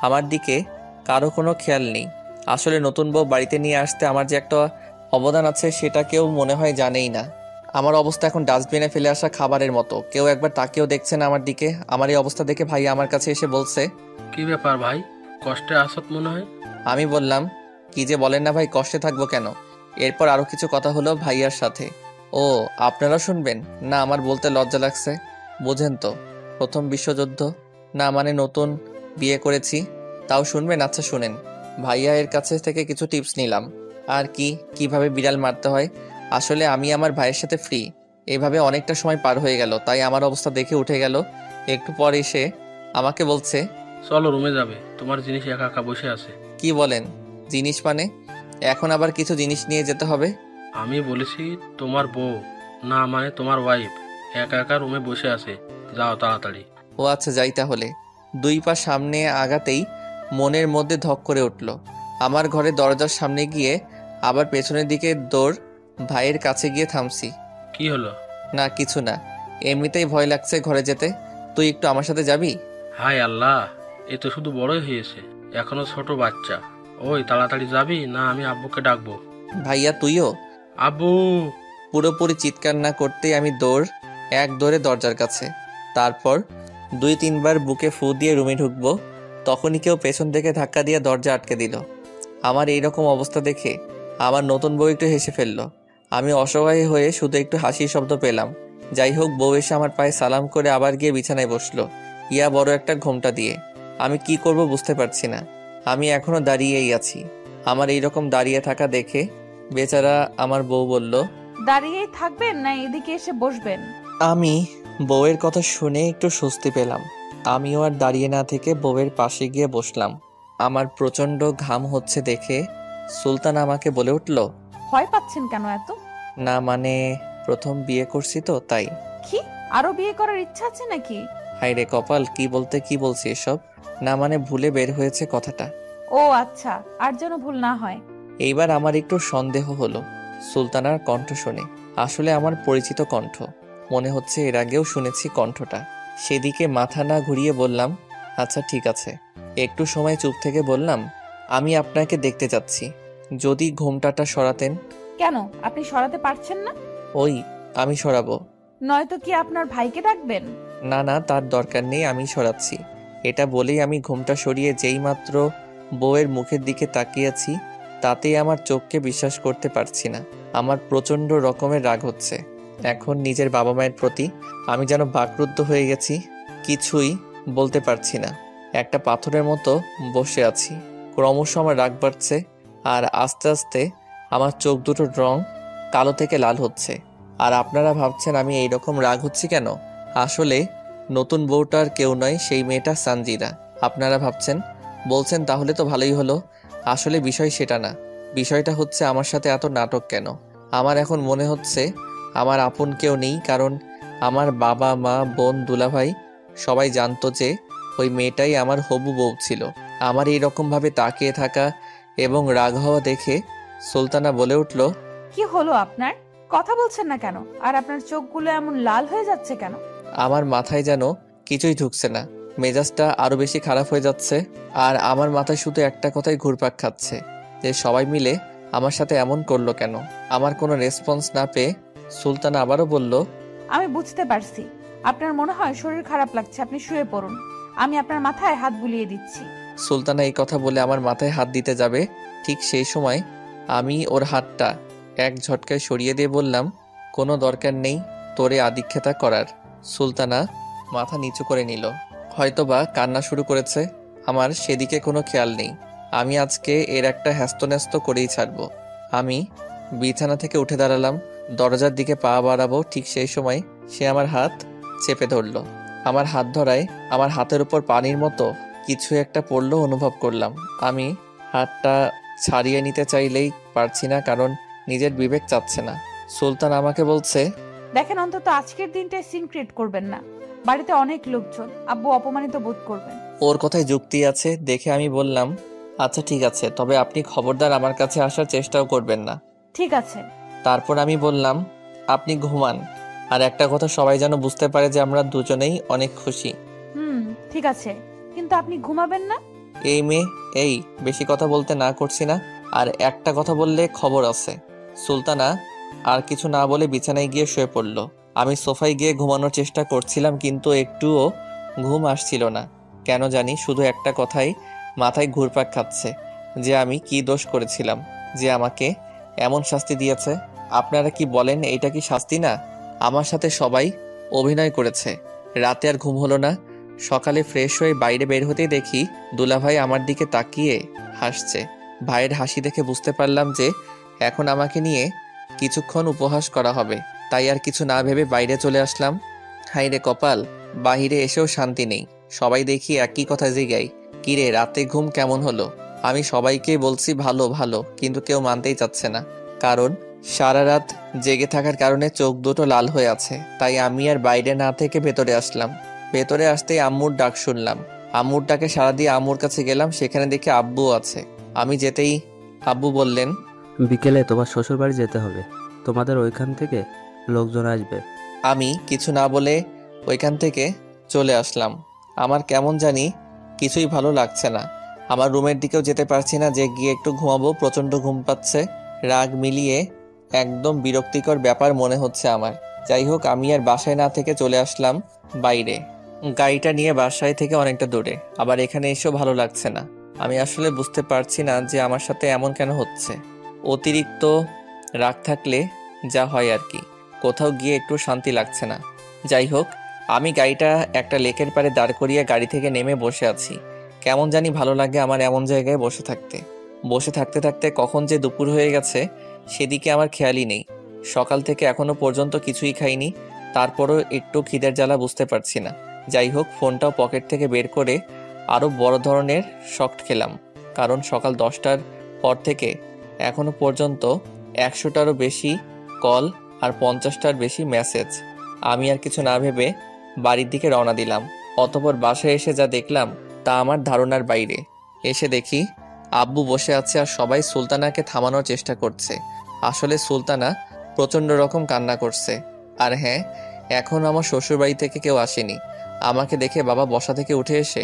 আমার দিকে কারো কোনো খেয়াল নেই। আসলে নতুন বউ বাড়িতে নিয়ে আসতে আমার যে একটা অবদান আছে সেটা কেউ মনে হয় জানেই না। আমার অবস্থা এখন ডাস্টবিনে ফেলে আসা খাবারের মতো, কেউ একবার তাকেও দেখছে না আমার দিকে। আমার এই অবস্থা দেখে ভাই আমার কাছে এসে বলছে, কি ব্যাপার ভাই, কষ্টে আসত মনে হয়? আমি বললাম, কি যে বলেন না ভাই, কষ্টে থাকবো কেন। এরপর আরো কিছু কথা হলো ভাইয়ার সাথে। ও, আপনারা শুনবেন না? আমার বলতে লজ্জা লাগছে। বোঝেন তো, প্রথম বিশ্বযুদ্ধ না, মানে নতুন বিয়ে করেছি, তাও শুনবেন? আচ্ছা শুনেন। ভাইয়া এর কাছে থেকে কিছু টিপস নিলাম। আর কিভাবে বিড়াল মারতে হয়। আসলে আমি আমার ভাইয়ের সাথে ফ্রি, এভাবে অনেকটা সময় পার হয়ে গেল, তাই আমার অবস্থা দেখে উঠে গেল। একটু পর এসে আমাকে বলছে, চলো রুমে যাবে, তোমার জিনিস একা একা বসে আছে। কি বলেন? জিনিস মানে? এখন আবার কিছু জিনিস নিয়ে যেতে হবে? আমি বলেছি তোমার বউ, না মানে তোমার ওয়াইফ একা একা রুমে বসে আছে, যাও তাড়াতাড়ি। ও আচ্ছা, যাই তাহলে। 2 পা সামনে আগাতেই মনের মধ্যে ধক করে উঠল। আমার ঘরে দরজার সামনে গিয়ে আবার পেছনের দিকে দৌড়, ভাইয়ের কাছে গিয়ে থামছি। কি হলো? না কিছু না, এমনিতেই ভয় লাগছে ঘরে যেতে। তুই একটু আমার সাথে যাবি? হায় আল্লাহ, এ তো শুধু বড়ই হয়েছে, এখনো ছোট বাচ্চা। ওই তাড়াতাড়ি যাবি না আমি আব্বুকে ডাকবো? ভাইয়া তুইও? আব্বু! পুরোপুরি চিৎকার না করতেই আমি এক দৌড়ে দরজার কাছে। তারপর 2-3 বার বুকে ফু দিয়ে রুমে ঢুকবো, তখনই কেউ পেছন থেকে ধাক্কা দিয়ে দরজা আটকে দিল। আমার এইরকম অবস্থা দেখে আমার নতুন বউ একটু হেসে ফেলল। আমি অসহায় হয়ে শুধু একটু হাসির শব্দ পেলাম। যাই হোক, বউ এসে আমার পায়ে সালাম করে আবার গিয়ে বিছানায় বসলো, ইয়া বড় একটা ঘোমটা দিয়ে। আমি কি করব বুঝতে পারছি না। আমি এখনো দাঁড়িয়েই আছি। আমার এইরকম দাঁড়িয়ে থাকা দেখে বেচারা আমার বউ বলল, দাঁড়িয়েই থাকবেন না এদিকে এসে বসবেন? আমি বউয়ের কথা শুনে একটু স্বস্তি পেলাম। আমিও আর দাঁড়িয়ে না থেকে বউয়ের পাশে গিয়ে বসলাম। আমার প্রচন্ড ঘাম হচ্ছে দেখে সুলতান আমাকে বলে উঠল, ভয় পাচ্ছেন কেন এত? না মানে প্রথম বিয়ে করছি তো তাই। কি আরো বিয়ে করার ইচ্ছা আছে নাকি? হায়রে কপাল, কি বলতে কি বলছি এসব। না মানে ভুলে বের হয়েছে কথাটা। ও আচ্ছা, আর যেন ভুল না হয়। এইবার আমার একটু সন্দেহ হলো সুলতানার কণ্ঠ শুনে। আসলে আমার পরিচিত কণ্ঠ মনে হচ্ছে, এর আগেও শুনেছি কণ্ঠটা। সেদিকে মাথা না ঘুরিয়ে বললাম, আচ্ছা ঠিক আছে। একটু সময় চুপ থেকে বললাম, আমি আপনাকে দেখতে যাচ্ছি, যদি ঘোমটাটা সরাতেন। কেন, আপনি সরাতে পারছেন না? ওই, আমি সরাবো। নয়তো কি আপনার ভাইকে ডাকবেন? না না, তার দরকার নেই, আমি সরাচ্ছি। এটা বলেই আমি ঘোমটা সরিয়ে যেই মাত্র বউয়ের মুখের দিকে তাকিয়েছি, তাতেই আমার চোখকে বিশ্বাস করতে পারছি না। আমার প্রচন্ড রকমের রাগ হচ্ছে এখন নিজের বাবা মায়ের প্রতি। আমি যেন বাকরুদ্ধ হয়ে গেছি, কিছুই বলতে পারছি না। একটা পাথরের মতো বসে আছি। ক্রমশ আমার রাগ বাড়ছে, আর আস্তে আস্তে আমার চোখ দুটোর রং কালো থেকে লাল হচ্ছে। আর আপনারা ভাবছেন আমি এইরকম রাগ হচ্ছি কেন? আসলে নতুন বউটার কেউ নয়, সেই মেয়েটা সানজিদা। আপনারা ভাবছেন, বলছেন তাহলে তো ভালোই হলো। আসলে বিষয় সেটা না। বিষয়টা হচ্ছে আমার সাথে এত নাটক কেন। আমার এখন মনে হচ্ছে আমার আপন কেউ নেই, কারণ আমার বাবা মা বোন দুলাভাই সবাই জানতো যে ওই মেয়েটাই আমার হবু বউ ছিল। আমার এইরকমভাবে তাকিয়ে থাকা এবং রাগ হওয়া দেখে সুলতানা বলে উঠল, কি হলো আপনার? কথা বলছেন না কেন? আর আপনার চোখগুলো এমন লাল হয়ে যাচ্ছে কেন? আমার মাথায় যেন কিছুই ঢুকছে না, মেজাজটা আরো বেশি খারাপ হয়ে যাচ্ছে। আর আমার মাথায় শুধু একটা কথাই ঘুরপাক খাচ্ছে, যে সবাই মিলে আমার সাথে এমন করলো কেন। আমার কোনো রেসপন্স না পেয়ে সুলতানা আবারও বলল, আমি বুঝতে পারছি, আপনার মনে হয় শরীর খারাপ লাগছে, আপনি শুয়ে পড়ুন, আমি আপনার মাথায় হাত বুলিয়ে দিচ্ছি। সুলতানা এই কথা বলে আমার মাথায় হাত দিতে যাবে, ঠিক সেই সময় আমি ওর হাতটা এক ঝটকায় সরিয়ে দিয়ে বললাম, কোনো দরকার নেই তোরে আদিক্ষেতা করার। সুলতানা মাথা নিচু করে নিল, হয়তোবা কান্না শুরু করেছে। আমার সেদিকে কোনো খেয়াল নেই। আমি আজকে এর একটা হ্যাস্তন্যস্ত করেই ছাড়বো। আমি বিছানা থেকে উঠে দাঁড়ালাম, দরজার দিকে পা বাড়াবো, ঠিক সেই সময় সে আমার হাত চেপে ধরল। আমার হাত ধরায় আমার হাতের উপর পানির মতো কিছু একটা পড়লো অনুভব করলাম। আমি হাতটা ছাড়িয়ে নিতে চাইলেই পারছি না, কারণ নিজের বিবেক চাচ্ছে না। সুলতান আমাকে বলছে, দেখেন অন্তত আজকের দিনটায় সিন ক্রিয়েট করবেন না। বাড়িতে অনেক লোকজন, আব্বু অপমানিত বোধ করবেন। ওর কথায় যুক্তি আছে দেখে আমি বললাম, আচ্ছা ঠিক আছে, তবে আপনি খবরদার আমার কাছে আসার চেষ্টাও করবেন না। ঠিক আছে। তারপর আমি বললাম, আপনি ঘুমান, আর একটা কথা সবাই যেন বুঝতে পারে যে আমরা দুজনেই অনেক খুশি। ঠিক আছে, কিন্তু আপনি ঘুমাবেন না? এই মেয়ে, এই বেশি কথা বলতে না করছি না, আর একটা কথা বললে খবর আছে। সুলতানা আর কিছু না বলে বিছানায় গিয়ে শুয়ে পড়ল। আমি সোফায় গিয়ে ঘুমানোর চেষ্টা করছিলাম, কিন্তু একটুও ঘুম আসছিল না। কেন জানি শুধু একটা কথাই মাথায় ঘুরপাক খাচ্ছে, যে আমি কি দোষ করেছিলাম যে আমাকে এমন শাস্তি দিয়েছে। আপনারা কি বলেন, এটা কি শাস্তি না? আমার সাথে সবাই অভিনয় করেছে। রাতে আর ঘুম হলো না। সকালে ফ্রেশ হয়ে বাইরে বের হতেই দেখি দুলাভাই আমার দিকে তাকিয়ে হাসছে। ভাইয়ের হাসি দেখে বুঝতে পারলাম যে এখন আমাকে নিয়ে কিছুক্ষণ উপহাস করা হবে। তাই আর কিছু না ভেবে বাইরে চলে আসলাম। হাইরে কপাল, বাহিরে এসেও শান্তি নেই। সবাই দেখি একই কথা জিগাই, কিরে রাতে ঘুম কেমন হলো? আমি সবাইকে বলছি ভালো ভালো, কিন্তু কেউ মানতেই চাচ্ছে না। কারণ সারা রাত জেগে থাকার কারণে চোখ দুটো লাল হয়ে আছে। তাই আমি আর বাইরে না থেকে ভেতরে আসলাম। ভেতরে আসতেই আম্মুর ডাক শুনলাম। আম্মুর ডাকে সাড়া দিয়ে আম্মুর কাছে গেলাম। সেখানে দেখি আব্বু আছে। আমি যেতেই আব্বু বললেন, বিকেলে তোমার শ্বশুর বাড়ি যেতে হবে, তোমাদের ওইখান থেকে লোকজন আসবে। আমি কিছু না বলে ওইখান থেকে চলে আসলাম। আমার কেমন জানি কিছুই ভালো লাগছে না। আমার রুমের দিকেও যেতে পারছি না যে গিয়ে একটু ঘুমাবো, প্রচণ্ড ঘুম পাচ্ছে। রাগ মিলিয়ে একদম বিরক্তিকর ব্যাপার মনে হচ্ছে আমার। যাই হোক, আমি আর বাসায় না থেকে চলে আসলাম বাইরে। গাড়িটা নিয়ে বাসায় থেকে অনেকটা দূরে। আবার এখানে এসেও ভালো লাগছে না। আমি আসলে বুঝতে পারছি না যে আমার সাথে এমন কেন হচ্ছে। অতিরিক্ত রাগ থাকলে যা হয় আর কি, কোথাও গিয়ে একটু শান্তি লাগছে না। যাই হোক, আমি গাড়িটা একটা লেকের পাড়ে দাঁড় করিয়ে গাড়ি থেকে নেমে বসে আছি। কেমন জানি ভালো লাগে আমার এমন জায়গায় বসে থাকতে। বসে থাকতে থাকতে কখন যে দুপুর হয়ে গেছে সেদিকে আমার খেয়ালই নেই। সকাল থেকে এখনো পর্যন্ত কিছুই খাইনি, তারপরও একটু খিদের জ্বালা বুঝতে পারছি না। যাই হোক, ফোনটাও পকেট থেকে বের করে আরও বড় ধরনের শক্ট খেলাম। কারণ সকাল 10টার পর থেকে এখনো পর্যন্ত 100টারও বেশি কল আর 50টার বেশি মেসেজ। আমি আর কিছু না ভেবে বাড়ির দিকে রওনা দিলাম। অতঃপর বাসায় এসে যা দেখলাম তা আমার ধারণার বাইরে। এসে দেখি আব্বু বসে আছে আর সবাই সুলতানাকে থামানোর চেষ্টা করছে। আসলে সুলতানা প্রচণ্ড রকম কান্না করছে। আর হ্যাঁ, এখন আমার শ্বশুরবাড়ি থেকে কেউ আসেনি। আমাকে দেখে বাবা বসা থেকে উঠে এসে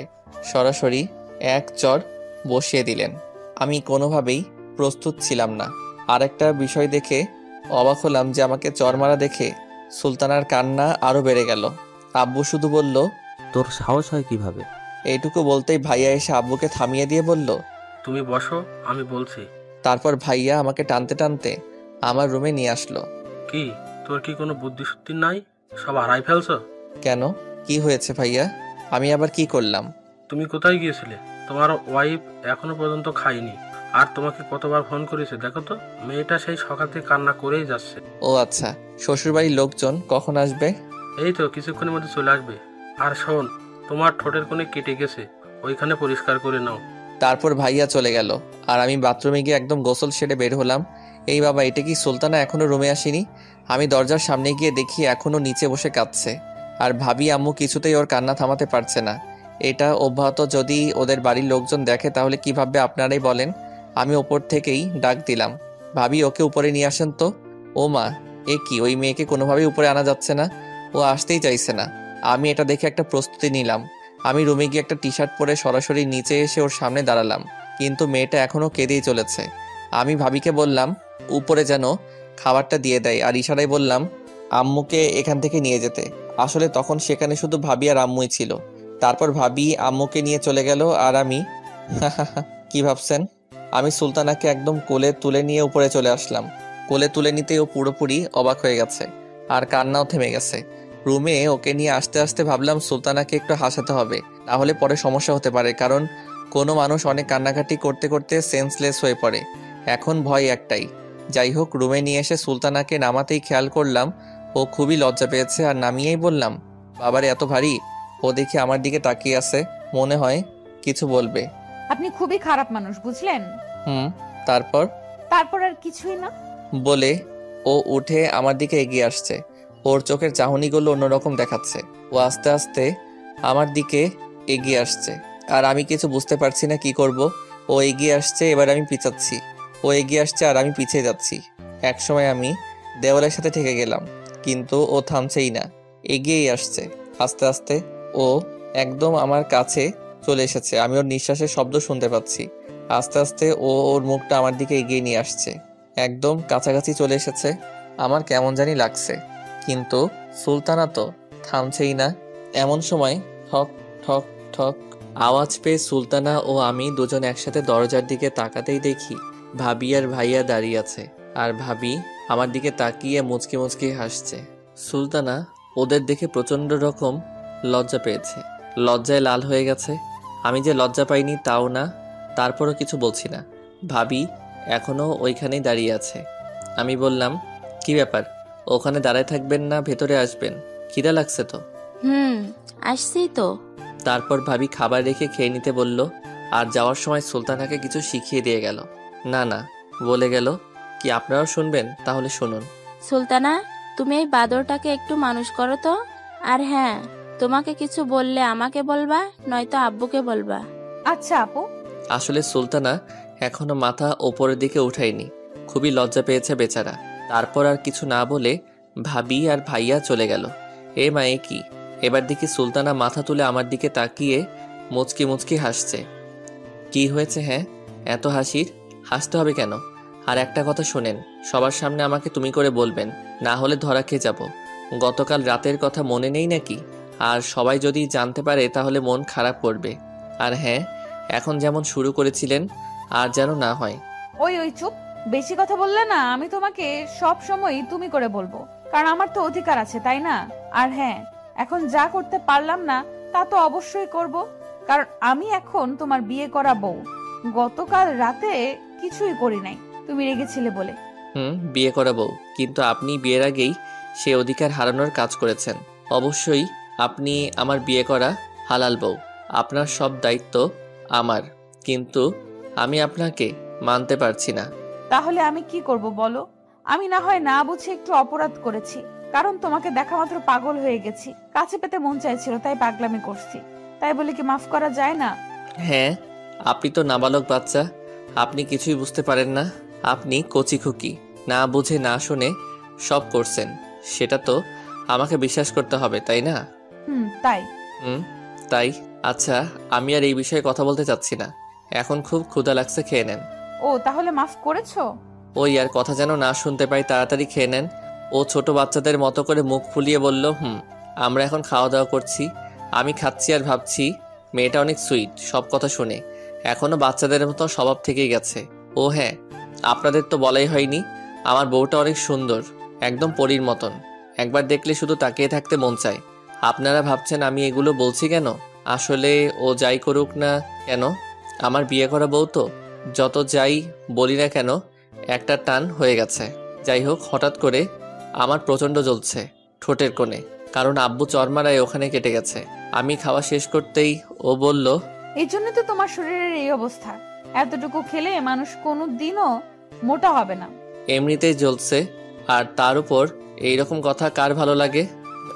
সরাসরি এক চর বসিয়ে দিলেন। আমি কোনোভাবেই প্রস্তুত ছিলাম না। আর একটা বিষয় দেখে অবাক হলাম যে আমাকে চর মারা দেখে সুলতানার কান্না আরও বেড়ে গেল। আব্বু শুধু বলল, তোর সাহস হয় কিভাবে? এইটুকু বলতেই ভাইয়া এসে আব্বুকে থামিয়ে দিয়ে বলল, তুমি বসো, আমি বলছি। তারপর ভাইয়া আমাকে টানতে টানতে আমার রুমে নিয়ে আসলো। কি তোর কি কোনো বুদ্ধি শুদ্ধি নাই? সব হারাই ফেলছো? কেন, কি হয়েছে ভাইয়া? আমি আবার কি করলাম? তুমি কোথায় গিয়েছিলে? তোমার ওয়াইফ এখনো পর্যন্ত খায়নি, আর তোমাকে কতবার ফোন করেছে দেখো তো। মেয়েটা সেই সকাল থেকে কান্না করেই যাচ্ছে। ও আচ্ছা, শ্বশুরবাড়ির লোকজন কখন আসবে? এই তো কিছুক্ষণের মধ্যে চলে আসবে। আর শোন, তোমার ঠোঁটের কোণে কেটে গেছে, ওইখানে পরিষ্কার করে নাও। তারপর ভাইয়া চলে গেল আর আমি বাথরুমে গিয়ে একদম গোসল সেরে বের হলাম। এই বাবা, এটা কি সুলতানা এখনো রুমে আসেনি? আমি দরজার সামনে গিয়ে দেখি এখনো নিচে বসে কাঁদছে। আর ভাবি আম্মু কিছুতেই ওর কান্না থামাতে পারছে না। এটা অব্যাহত যদি ওদের বাড়ির লোকজন দেখে তাহলে কি ভাববে আপনারাই বলেন। আমি ওপর থেকেই ডাক দিলাম, ভাবি ওকে উপরে নিয়ে আসেন তো। ও মা, এ কি, ওই মেয়েকে কোনোভাবেই উপরে আনা যাচ্ছে না, ও আসতেই চাইছে না। আমি এটা দেখে একটা প্রস্তুতি নিলাম। আমি রুমে গিয়ে একটা টি শার্ট পরে সরাসরি নিচে এসে ওর সামনে দাঁড়ালাম, কিন্তু মেয়েটা এখনও কেঁদেই চলেছে। আমি ভাবিকে বললাম উপরে যেন খাবারটা দিয়ে দেয়, আর ইশারায় বললাম আম্মুকে এখান থেকে নিয়ে যেতে। আসলে তখন সেখানে শুধু ভাবি আর আম্মুই ছিল। তারপর ভাবি আম্মুকে নিয়ে চলে গেল, আর আমি কি ভাবছেন, আমি সুলতানাকে একদম কোলে তুলে নিয়ে উপরে চলে আসলাম। কোলে তুলে নিতেই ও পুরোপুরি অবাক হয়ে গেছে আর কান্নাও থেমে গেছে। রুমে ওকে নিয়ে আসতে আসতে ভাবলাম সুলতানাকে একটু হাসাতে হবে, তাহলে পরে সমস্যা হতে পারে। কারণ কোনো মানুষ অনেক কান্নাকাটি করতে করতে সেন্সলেস হয়ে পড়ে। এখন ভয় একটাই। যাই হোক, রুমে নিয়ে এসে সুলতানাকে নামাতেই খেয়াল করলাম ও খুবই লজ্জা পেয়েছে। আর নামিয়েই বললাম, বাবারে এত ভারী। ও দেখে আমার দিকে তাকিয়ে আছে, মনে হয় কিছু বলবে। আপনি খুবই খারাপ মানুষ, বুঝলেন? তারপর তারপর আর কিছুই না। বলে ও উঠে আমার দিকে এগিয়ে আসছে। ওর চোখের চাহনিগুলো অন্যরকম দেখাচ্ছে। ও আস্তে আস্তে আমার দিকে এগিয়ে আসছে, আর আমি কিছু বুঝতে পারছি না কি করব। ও এগিয়ে আসছে, এবার আমি পিছাচ্ছি। ও এগিয়ে আসছে আর আমি পিছিয়ে যাচ্ছি। একসময় আমি দেওয়ালের সাথে ঠেকে গেলাম, কিন্তু ও থামছেই না, এগিয়েই আসছে। আস্তে আস্তে ও একদম আমার কাছে চলে এসেছে। আমি ওর নিঃশ্বাসের শব্দ শুনতে পাচ্ছি। আস্তে আস্তে ও ওর মুখটা আমার দিকে এগিয়ে নিয়ে আসছে, একদম কাছাকাছি চলে এসেছে। আমার কেমন জানি লাগছে, কিন্তু সুলতানা তো থামছেই না। এমন সময় ঠক ঠক ঠক আওয়াজ পেয়ে সুলতানা ও আমি দুজন একসাথে দরজার দিকে তাকাতেই দেখি ভাবি আর ভাইয়া দাঁড়িয়ে আছে, আর ভাবি আমার দিকে তাকিয়ে মুচকি মুচকি হাসছে। সুলতানা ওদের দেখে প্রচন্ড রকম লজ্জা পেয়েছে, লজ্জায় লাল হয়ে গেছে। আমি যে লজ্জা পাইনি তাও না, তারপরও কিছু বলছি না। ভাবি এখনো ওইখানেই দাঁড়িয়ে আছে। আমি বললাম, কি ব্যাপার, ওখানে দাঁড়ায় থাকবেন না, ভেতরে আসবেন? খিদা লাগছে তো? আসছি তো। তারপর ভাবি খাবার রেখে খেয়ে নিতে বলল, আর যাওয়ার সময় সুলতানাকে কিছু শিখিয়ে দিয়ে গেল। না না বলে গেল, কি আপনারাও শুনবেন? তাহলে শুনুন। সুলতানা, তুমি এই বাদরটাকে একটু মানুষ করো তো। আর হ্যাঁ, তোমাকে কিছু বললে আমাকে বলবা, নয়তো আব্বুকে বলবা। আচ্ছা আপু। আসলে সুলতানা এখনো মাথা ওপরের দিকে উঠায়নি, খুবই লজ্জা পেয়েছে বেচারা। তারপর আর কিছু না বলে ভাবি আর ভাইয়া চলে গেল। এ মায়ে কি, এবার দেখি সুলতানা মাথা তুলে আমার দিকে তাকিয়ে মুচকি মুচকি হাসছে। কি হয়েছে? হ্যাঁ, এত হাসির? হাসতে হবে কেন? আর একটা কথা শোনেন, সবার সামনে আমাকে তুমি করে বলবেন, না হলে ধরা খেয়ে যাব। গতকাল রাতের কথা মনে নেই নাকি? আর সবাই যদি জানতে পারে তাহলে মন খারাপ করবে। আর হ্যাঁ, এখন যেমন শুরু করেছিলেন আর যেন না হয়। ওই চুপ, বেশি কথা বললে না আমি তোমাকে সব সময় তুমি করে বলবো, কারণ আমার তো অধিকার আছে, তাই না? আর হ্যাঁ, এখন যা করতে পারলাম না তা তো অবশ্যই করব, কারণ আমি এখন তোমার বিয়ে করা বউ। গতকাল রাতে কিছুই করি নাই, তুমি রেগেছিলে বলে। বিয়ে করা বউ, কিন্তু আপনি বিয়ের আগেই সে অধিকার হারানোর কাজ করেছেন। অবশ্যই আপনি আমার বিয়ে করা হালাল বউ, আপনার সব দায়িত্ব আমার, কিন্তু আমি আপনাকে মানতে পারছি না। তাহলে আমি কি করব বলো? আমি না হয় না বুঝে একটু অপরাধ করেছি, কারণ তোমাকে দেখা মাত্র পাগল হয়ে গেছি, কাছে পেতে মন চাইছিল তাই পাগলামি করছি, তাই বলে কি মাফ করা যায় না? হ্যাঁ, আপনি তো নাবালক বাচ্চা, আপনি কিছুই বুঝতে পারেন না। আপনি কচি খুকি, না বুঝে না শুনে সব করছেন, সেটা তো আমাকে বিশ্বাস করতে হবে, তাই না? তাই। তাই। আচ্ছা, আমি আর এই বিষয়ে কথা বলতে চাচ্ছি না, এখন খুব ক্ষুধা লাগছে, খেয়ে নেন। ও, তাহলে মাফ করেছো? ওই আর কথা যেন না শুনতে পাই, তাড়াতাড়ি খেয়ে নেন। ও ছোট বাচ্চাদের মতো করে মুখ ফুলিয়ে বলল, আমরা এখন খাওয়া দাওয়া করছি। আমি খাচ্ছি আর ভাবছি মেয়েটা অনেক সুইট, সব কথা শুনে এখনো বাচ্চাদের মতো স্বভাব থেকেই গেছে। ও হ্যাঁ, আপনাদের তো বলাই হয়নি, আমার বউটা অনেক সুন্দর, একদম পরীর মতন, একবার দেখলে শুধু তাকিয়ে থাকতে মন চায়। আপনারা ভাবছেন আমি এগুলো বলছি কেন? আসলে ও যাই করুক না কেন, আমার বিয়ে করা বউ তো, যত যাই বলি না কেন একটা টান হয়ে গেছে। যাই হোক, হঠাৎ করে আমার প্রচণ্ড জ্বলছে ঠোঁটের কোণে, কারণ আব্বু চরমারায় ওখানে কেটে গেছে। আমি খাওয়া শেষ করতেই ও বলল, এই জন্য তো তোমার শরীরের এই অবস্থা, এতটুকু খেলে মানুষ কোনো দিনও মোটা হবে না। এমনিতেই জ্বলছে, আর তার উপর এইরকম কথা কার ভালো লাগে?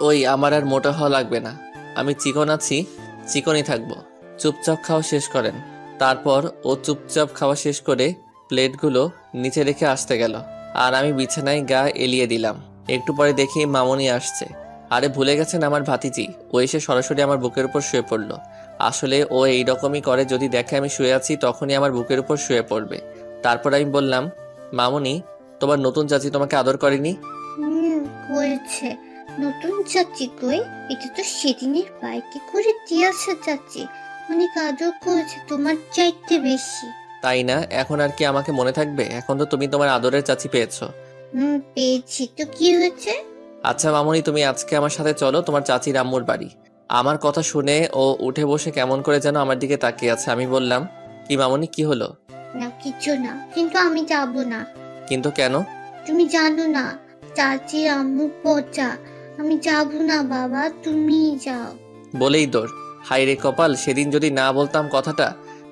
ওই আমার আর মোটা হওয়া লাগবে না, আমি চিকন আছি, চিকনই থাকবো। চুপচাপ খাওয়া শেষ করেন। তারপর ও চুপচাপ খাওয়া শেষ করে প্লেটগুলো নিচে রেখে আসতে গেল, আর আমি বিছানায় গা এলিয়ে দিলাম। একটু পরে দেখি মামনি আসছে। আরে ভুলে গেছেন আমার ভাতিজি। ও এসে সরাসরি আমার বুকের উপর শুয়ে পড়লো। আসলে ও এইরকমই করে, যদি দেখে আমি শুয়ে আছি তখনই আমার বুকের উপর শুয়ে পড়বে। তারপর আমি বললাম, মামনি, তোমার নতুন চাচি তোমাকে আদর করেনি? করেছে। নতুন চাচি কই? এটা তো সেদিনের বাইকে করে দিয়েছে চাচি, অনেক আদর করেছে, তোমার চাইতে বেশি। তাই না? এখন আর কি আমাকে মনে থাকবে? এখন তো তুমি তোমার আদরের চাচি পেয়েছো। পেয়েছি তো, কি হয়েছে? আচ্ছা মামনি, তুমি আজকে আমার সাথে চলো তোমার চাচির আম্মুর বাড়ি। আমার কথা শুনে ও উঠে বসে কেমন করে যেন আমার দিকে তাকিয়ে আছে। আমি বললাম, কি মামনি, কি হলো? না কিছু না, কিন্তু আমি যাব না। কিন্তু কেন? তুমি জানো না, চাচির আম্মু পচা, আমি যাব না বাবা, তুমি যাও। বলেই দৌড়। হাই রে কপাল, সেদিন যদি না বলতাম কথাটা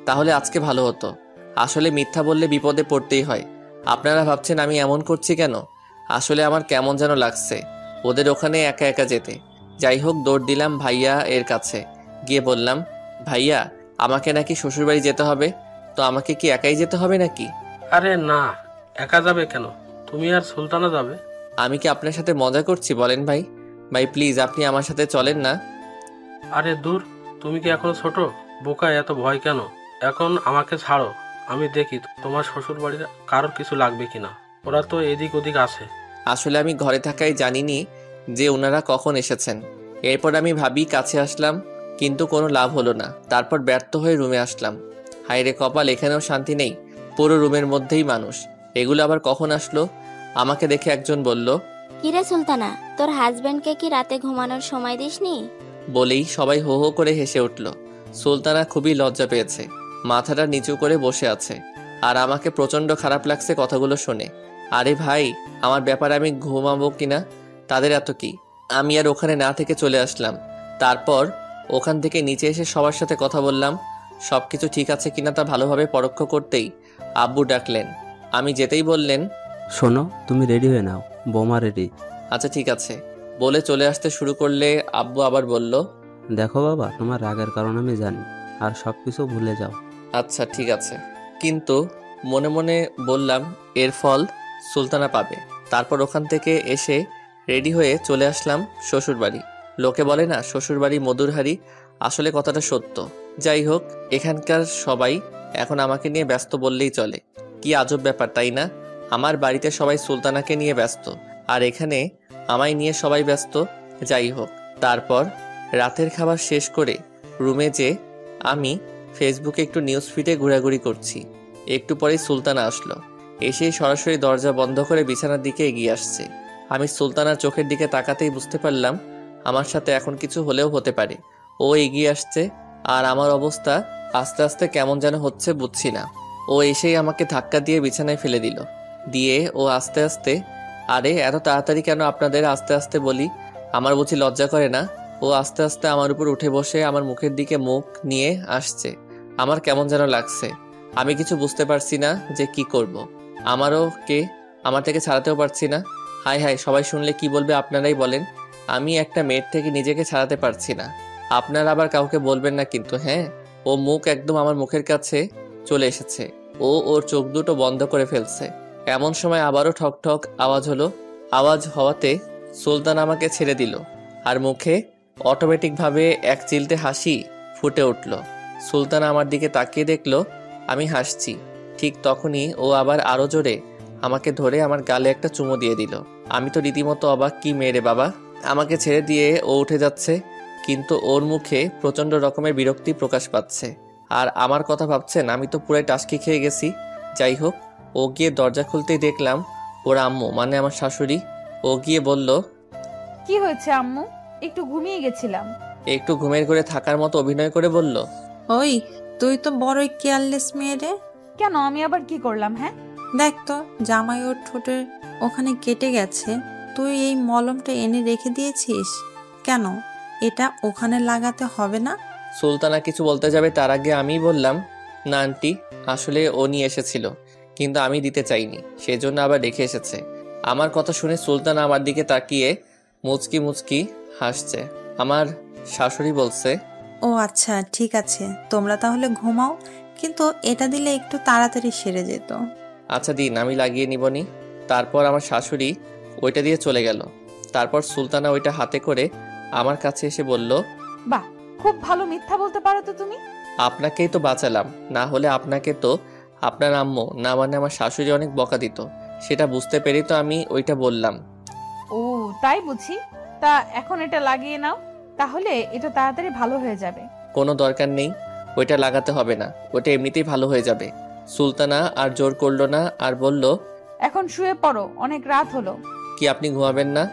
তাহলে আজকে ভালো হতো। আসলে মিথ্যা বললে বিপদে পড়তেই হয়। আপনারা ভাবছেন আমি এমন করছি কেন? আসলে আমার কেমন যেন লাগছে ওদের ওখানে একা একা যেতে। যাই হোক, দৌড় দিলাম ভাইয়া এর কাছে, গিয়ে বললাম, ভাইয়া আমাকে নাকি শ্বশুরবাড়ি যেতে হবে, তো আমাকে কি একাই যেতে হবে নাকি? আরে না, একা যাবে কেন? তুমি আর সুলতানা যাবে। আমি কি আপনার সাথে মজা করছি বলেন ভাই? ভাই প্লিজ আপনি আমার সাথে চলেন না। আরে দূর, তুমি কি এখনো ছোট? বোকা, এত ভয় কেন? এখন আমাকে ছাড়ো, আমি দেখি তোমার শ্বশুর বাড়ির কারোর কিছু লাগবে কিনা। ওরা তো এদিক ওদিক আছে। আসলে আমি ঘরে থাকাই জানিনি যে ওনারা কখন এসেছেন। এরপর আমি ভাবি কাছে আসলাম, কিন্তু কোনো লাভ হলো না। তারপর ব্যর্থ হয়ে রুমে আসলাম। হায়রে কপাল, এখানেও শান্তি নেই, পুরো রুমের মধ্যেই মানুষ। এগুলো আবার কখন আসলো? আমাকে দেখে একজন বলল, কিরে সুলতানা, তোর হাজবেন্ডকে কি রাতে ঘুমানোর সময় দিসনি? বলেই সবাই হো হো করে হেসে উঠল। সুলতানা খুবই লজ্জা পেয়েছে, মাথাটা নিচু করে বসে আছে। আর আমাকে প্রচণ্ড খারাপ লাগছে কথাগুলো শুনে। আরে ভাই, আমার ব্যাপারে আমি ঘুমাবো কিনা তাদের এত কি? আমি আর ওখানে না থেকে চলে আসলাম। তারপর ওখান থেকে নিচে এসে সবার সাথে কথা বললাম। সব কিছু ঠিক আছে কিনা তা ভালোভাবে পরোক্ষ করতেই আব্বু ডাকলেন। আমি যেতেই বললেন, শোনো, তুমি রেডি হয়ে নাও, বোমা রেডি। আচ্ছা ঠিক আছে বলে চলে আসতে শুরু করলে আব্বু আবার বলল, দেখো বাবা, তোমার রাগের কারণ আমি জানি, আর সব কিছু ভুলে যাও। আচ্ছা ঠিক আছে। কিন্তু মনে মনে বললাম এর ফল সুলতানা পাবে। তারপর ওখান থেকে এসে রেডি হয়ে চলে আসলাম শ্বশুরবাড়ি। লোকে বলে না শ্বশুরবাড়ি মধুর হাঁড়ি, আসলে কথাটা সত্য। যাই হোক, এখানকার সবাই এখন আমাকে নিয়ে ব্যস্ত বললেই চলে। কি আজব ব্যাপার তাই না? আমার বাড়িতে সবাই সুলতানাকে নিয়ে ব্যস্ত, আর এখানে আমায় নিয়ে সবাই ব্যস্ত। যাই হোক, তারপর রাতের খাবার শেষ করে রুমে যে আমি ফেসবুকে একটু নিউজ ফিডে ঘোরাঘুরি করছি। একটু পরেই সুলতানা আসলো। এসেই সরাসরি দরজা বন্ধ করে বিছানার দিকে এগিয়ে আসছে। আমি সুলতানার চোখের দিকে তাকাতেই বুঝতে পারলাম আমার সাথে এখন কিছু হলেও হতে পারে। ও এগিয়ে আসছে, আর আমার অবস্থা আস্তে আস্তে কেমন যেন হচ্ছে বুঝছি না। ও এসেই আমাকে ধাক্কা দিয়ে বিছানায় ফেলে দিল। দিয়ে ও আস্তে আস্তে, আরে এত তাড়াতাড়ি কেন আপনাদের আস্তে আস্তে বলি, আমার বুঝি লজ্জা করে না? ও আস্তে আস্তে আমার উপর উঠে বসে আমার মুখের দিকে মুখ নিয়ে আসছে। আমার কেমন যেন লাগছে, আমি কিছু বুঝতে পারছি না যে কি করব। আমারও কে আমার থেকে ছাড়াতেও পারছি না। হাই হাই, সবাই শুনলে কি বলবে আপনারাই বলেন। আমি একটা মেয়ের থেকে নিজেকে ছাড়াতে পারছি না। আপনারা আবার কাউকে বলবেন না কিন্তু, হ্যাঁ? ও মুখ একদম আমার মুখের কাছে চলে এসেছে। ও ওর চোখ দুটো বন্ধ করে ফেলছে। এমন সময় আবারও ঠক ঠক আওয়াজ হলো। আওয়াজ হওয়াতে সুলতান আমাকে ছেড়ে দিল, আর মুখে অটোমেটিকভাবে এক চিলতে হাসি ফুটে উঠল। সুলতান আমার দিকে তাকিয়ে দেখলো আমি হাসছি। ঠিক তখনই ও আবার আরো জোরে আমাকে ধরে আমার গালে একটা চুমো দিয়ে দিল। আমি তো রীতিমতো অবাক, কি মেরে বাবা! আমাকে ছেড়ে দিয়ে ও উঠে যাচ্ছে, কিন্তু ওর মুখে প্রচন্ড রকমের বিরক্তি প্রকাশ পাচ্ছে। আর আমার কথা ভাবছেন, আমি তো পুরাই টাসকি খেয়ে গেছি। যাই হোক, ও গিয়ে দরজা খুলতেই দেখলাম ওর আম্মু, মানে আমার শাশুড়ি। ও গিয়ে বলল, কি হয়েছে আম্মু? একটু ঘুমিয়ে গেছিলাম। একটু ঘুমের ঘরে থাকার মতো অভিনয় করে বলল, ওই, তুই তো বড়ই কেয়ারলেস মেয়ে রে। কেন, আমি আবার কি করলাম? হ্যাঁ, দেখ তো, জামাই ওর ঠোঁটের ওখানে কেটে গেছে, তুই এই মলমটা এনে রেখে দিয়েছিস কেন? এটা ওখানে লাগাতে হবে না? সুলতানা কিছু বলতে যাবে তার আগে আমি বললাম, না আন্টি, আসলে ও নিয়ে এসেছিল, কিন্তু আমি দিতে চাইনি, সেজন্য আবার রেখে এসেছে। আমার কথা শুনে সুলতানা আমার দিকে তাকিয়ে মুচকি মুচকি হাসছে। আমার শাশুড়ি বলছে, ও আচ্ছা, ঠিক আছে, তোমরা তাহলে ঘুমাও, কিন্তু এটা দিলে একটু তাড়াতাড়ি সেরে যেত। আচ্ছা দিন, আমি লাগিয়ে নিবনি। তারপর আমার শাশুড়ি ওইটা দিয়ে চলে গেল। তারপর সুলতানা ওইটা হাতে করে আমার কাছে এসে বলল, বাহ, খুব ভালো মিথ্যা বলতে পারো তো তুমি। আপনাকেই তো বাঁচালাম, না হলে আপনাকে তো আপনার আম্মু, না মানে আমার শাশুড়ি অনেক বকা দিত। সেটা বুঝতে পেরেই তো আমি ওইটা বললাম। ও তাই বুঝি। তা এখন এটা লাগিয়ে নাও, তাহলে এটা তাড়াতাড়ি ভালো হয়ে যাবে। কোনো দরকার নেই, ওইটা লাগাতে হবে না, ওইটা এমনিতেই ভালো হয়ে যাবে। সুলতানা আর জোর করলো না, আর বলল, এখন শুয়ে পড়ো, অনেক রাত হলো। কি আপনি ঘুমাবেন না?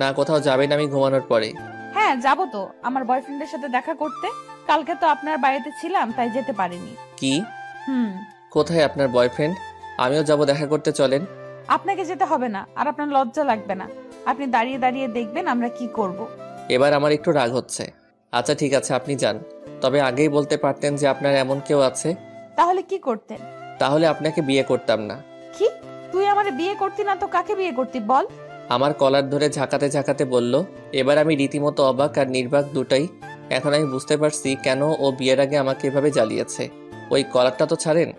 না কোথাও যাবেন আমি ঘুমানোর পরে? হ্যাঁ যাবো তো, আমার বয়ফ্রেন্ডের সাথে দেখা করতে। কালকে তো আপনার বাড়িতে ছিলাম, তাই যেতে পারিনি। কি? হুম। কোথায় আপনার বয়ফ্রেন্ড? আমিও যাব দেখা করতে, চলেন। আপনাকে যেতে হবে না, আর আপনার লজ্জা লাগবে না। আপনি দাঁড়িয়ে দাঁড়িয়ে দেখবেন আমরা কি করব। এবার আমার একটু রাগ হচ্ছে। আচ্ছা ঠিক আছে, আপনি যান, তবে আগেই বলতে পারতেন যে আপনার এমন কেউ আছে। তাহলে কি করতেন? তাহলে আপনাকে বিয়ে করতাম না। কি? তুই আমারে বিয়ে করতি না তো কাকে বিয়ে করতি বল? আমার কলার ধরে ঝাঁকাতে ঝাঁকাতে বলল। এবার আমি রীতিমতো অবাক আর নির্বাক দুটাই। এখন আমি বুঝতে পারছি কেন ও বিয়ের আগে আমাকে এভাবে জ্বালিয়েছে। ওই কলারটা তো ছাড়েন।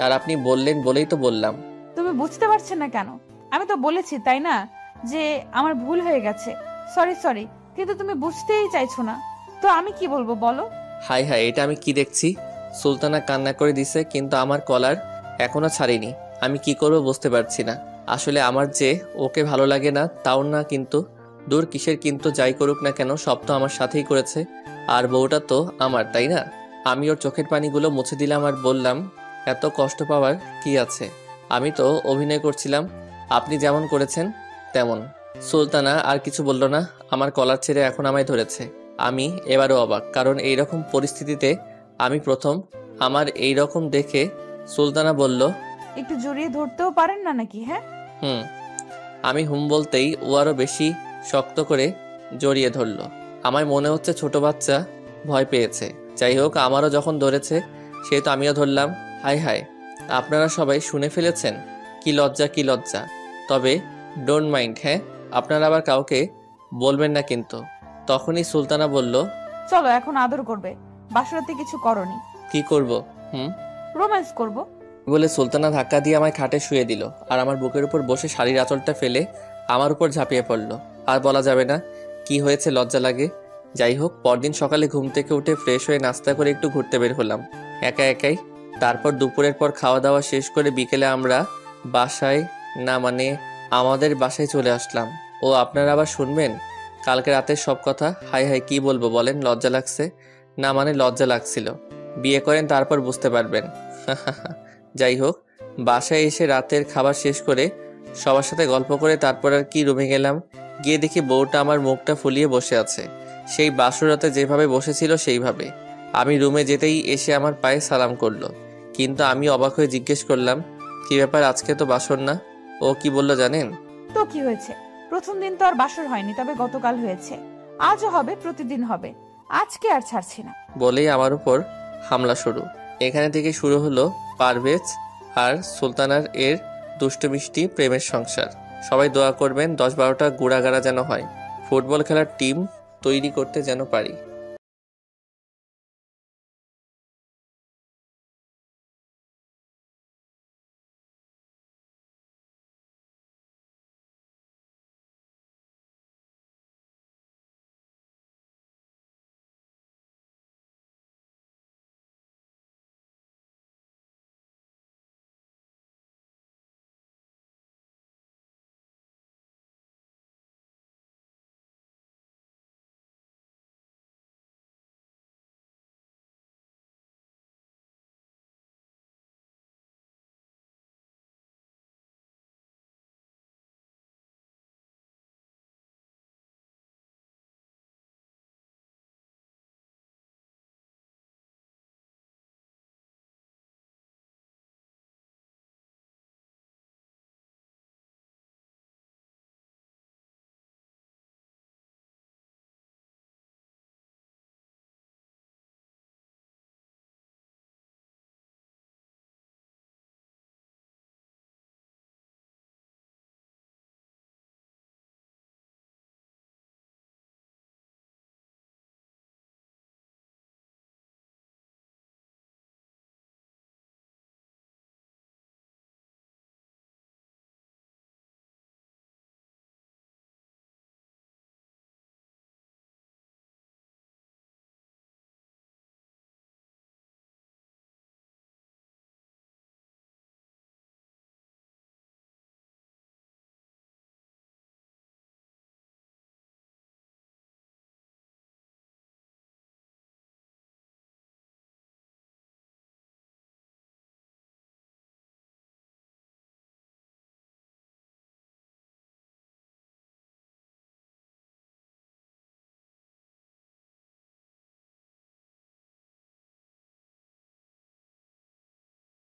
আর আপনি বললেন বলেই তো বললাম। তুমি বুঝতে পারছেন না কেন? আমি তো বলেছি তাই না যে আমার ভুল হয়ে গেছে, সরি সরি, কিন্তু তুমি বুঝতেই চাইছো না। তো আমি কি বলবো বলো? হাই হাই, এটা আমি কি দেখছি? সুলতানা কান্না করে দিছে, কিন্তু আমার কলার এখনো ছাড়িনি। আমি কি করব বুঝতে পারছি না। আসলে আমার যে ওকে ভালো লাগে না তাও না, কিন্তু দূর কিসের কিন্তু, যাই করুক না কেন সব তো আমার সাথেই করেছে। আর বউটা তো আমার, তাই না? আমি ওর চোখের পানিগুলো মুছে দিলাম আর বললাম, এত কষ্ট পাওয়ার কি আছে? আমি তো অভিনয় করছিলাম, আপনি যেমন করেছেন তেমন। সুলতানা আর কিছু বলল না। আমার কলার ছেড়ে এখন আমায় ধরেছে। আমি এবারও অবাক, কারণ এইরকম পরিস্থিতিতে আমি প্রথম। আমার এই রকম দেখে সুলতানা বলল, একটু জড়িয়ে ধরতেও পারেন না নাকি? হ্যাঁ, আমি হুম বলতেই ও আরো বেশি শক্ত করে জড়িয়ে ধরলো। আমার মনে হচ্ছে ছোট বাচ্চা ভয় পেয়েছে। যাই হোক, আমারও যখন ধরেছে সেহেতু আমিও ধরলাম। হাই হাই, আপনারা সবাই শুনে ফেলেছেন? কি লজ্জা, কি লজ্জা। তবে ডোন্ট মাইন্ড, হ্যাঁ? আপনারা আবার কাউকে বলবেন না কিন্তু। তখনই সুলতানা বলল, চলো এখন আদর করবে, বাসরাতে কিছু করনি। কি করব? রোম্যান্স করব। বলে সুলতানা ধাক্কা দিয়ে আমায় খাটে শুয়ে দিল আর আমার বুকের উপর বসে শাড়ির আঁচলটা ফেলে আমার উপর ঝাঁপিয়ে পড়লো। আর বলা যাবে না কি হয়েছে, লজ্জা লাগে। যাই হোক, পরদিন সকালে ঘুম থেকে উঠে ফ্রেশ হয়ে নাস্তা করে একটু ঘুরতে বের হলাম একা একাই। তারপর দুপুরের পর খাওয়া দাওয়া শেষ করে বিকেলে আমরা আমাদের বাসায় চলে আসলাম। ও আপনারা আবার শুনবেন কালকে রাতের সব কথা? হাই হাই, কি বলবো বলেন? লজ্জা লাগছে না, লজ্জা লাগছিল। বিয়ে করেন তারপর বুঝতে পারবেন। যাই হোক, বাসায় এসে রাতের খাবার শেষ করে সবার সাথে গল্প করে তারপর আর কি রুমে গেলাম। গিয়ে দেখি বউটা আমার মুখটা ফুলিয়ে বসে আছে, সেই বাসর রাতে যেভাবে বসেছিল সেইভাবে। আমি রুমে যেতেই এসে আমার পায়ে সালাম করলো, কিন্তু আমি অবাক হয়ে জিজ্ঞেস করলাম, কি ব্যাপার, আজকে তো বাসর না? ও কি বললো জানেন? তো কি হয়েছে? প্রথম দিন তো আর বাসর হয়নি, তবে গতকাল হয়েছে। আজও হবে, প্রতিদিন হবে, আজকে আর ছাড়ছি না বলেই আমার উপর হামলা শুরু। এখানে থেকে শুরু হলো পারভেজ আর সুলতানার এর দুষ্টু মিষ্টি প্রেমের সংসার। সবাই দোয়া করবেন 10-12টা গুড়াগাড়া যেন হয়, ফুটবল খেলার টিম তৈরি করতে যেন পারি।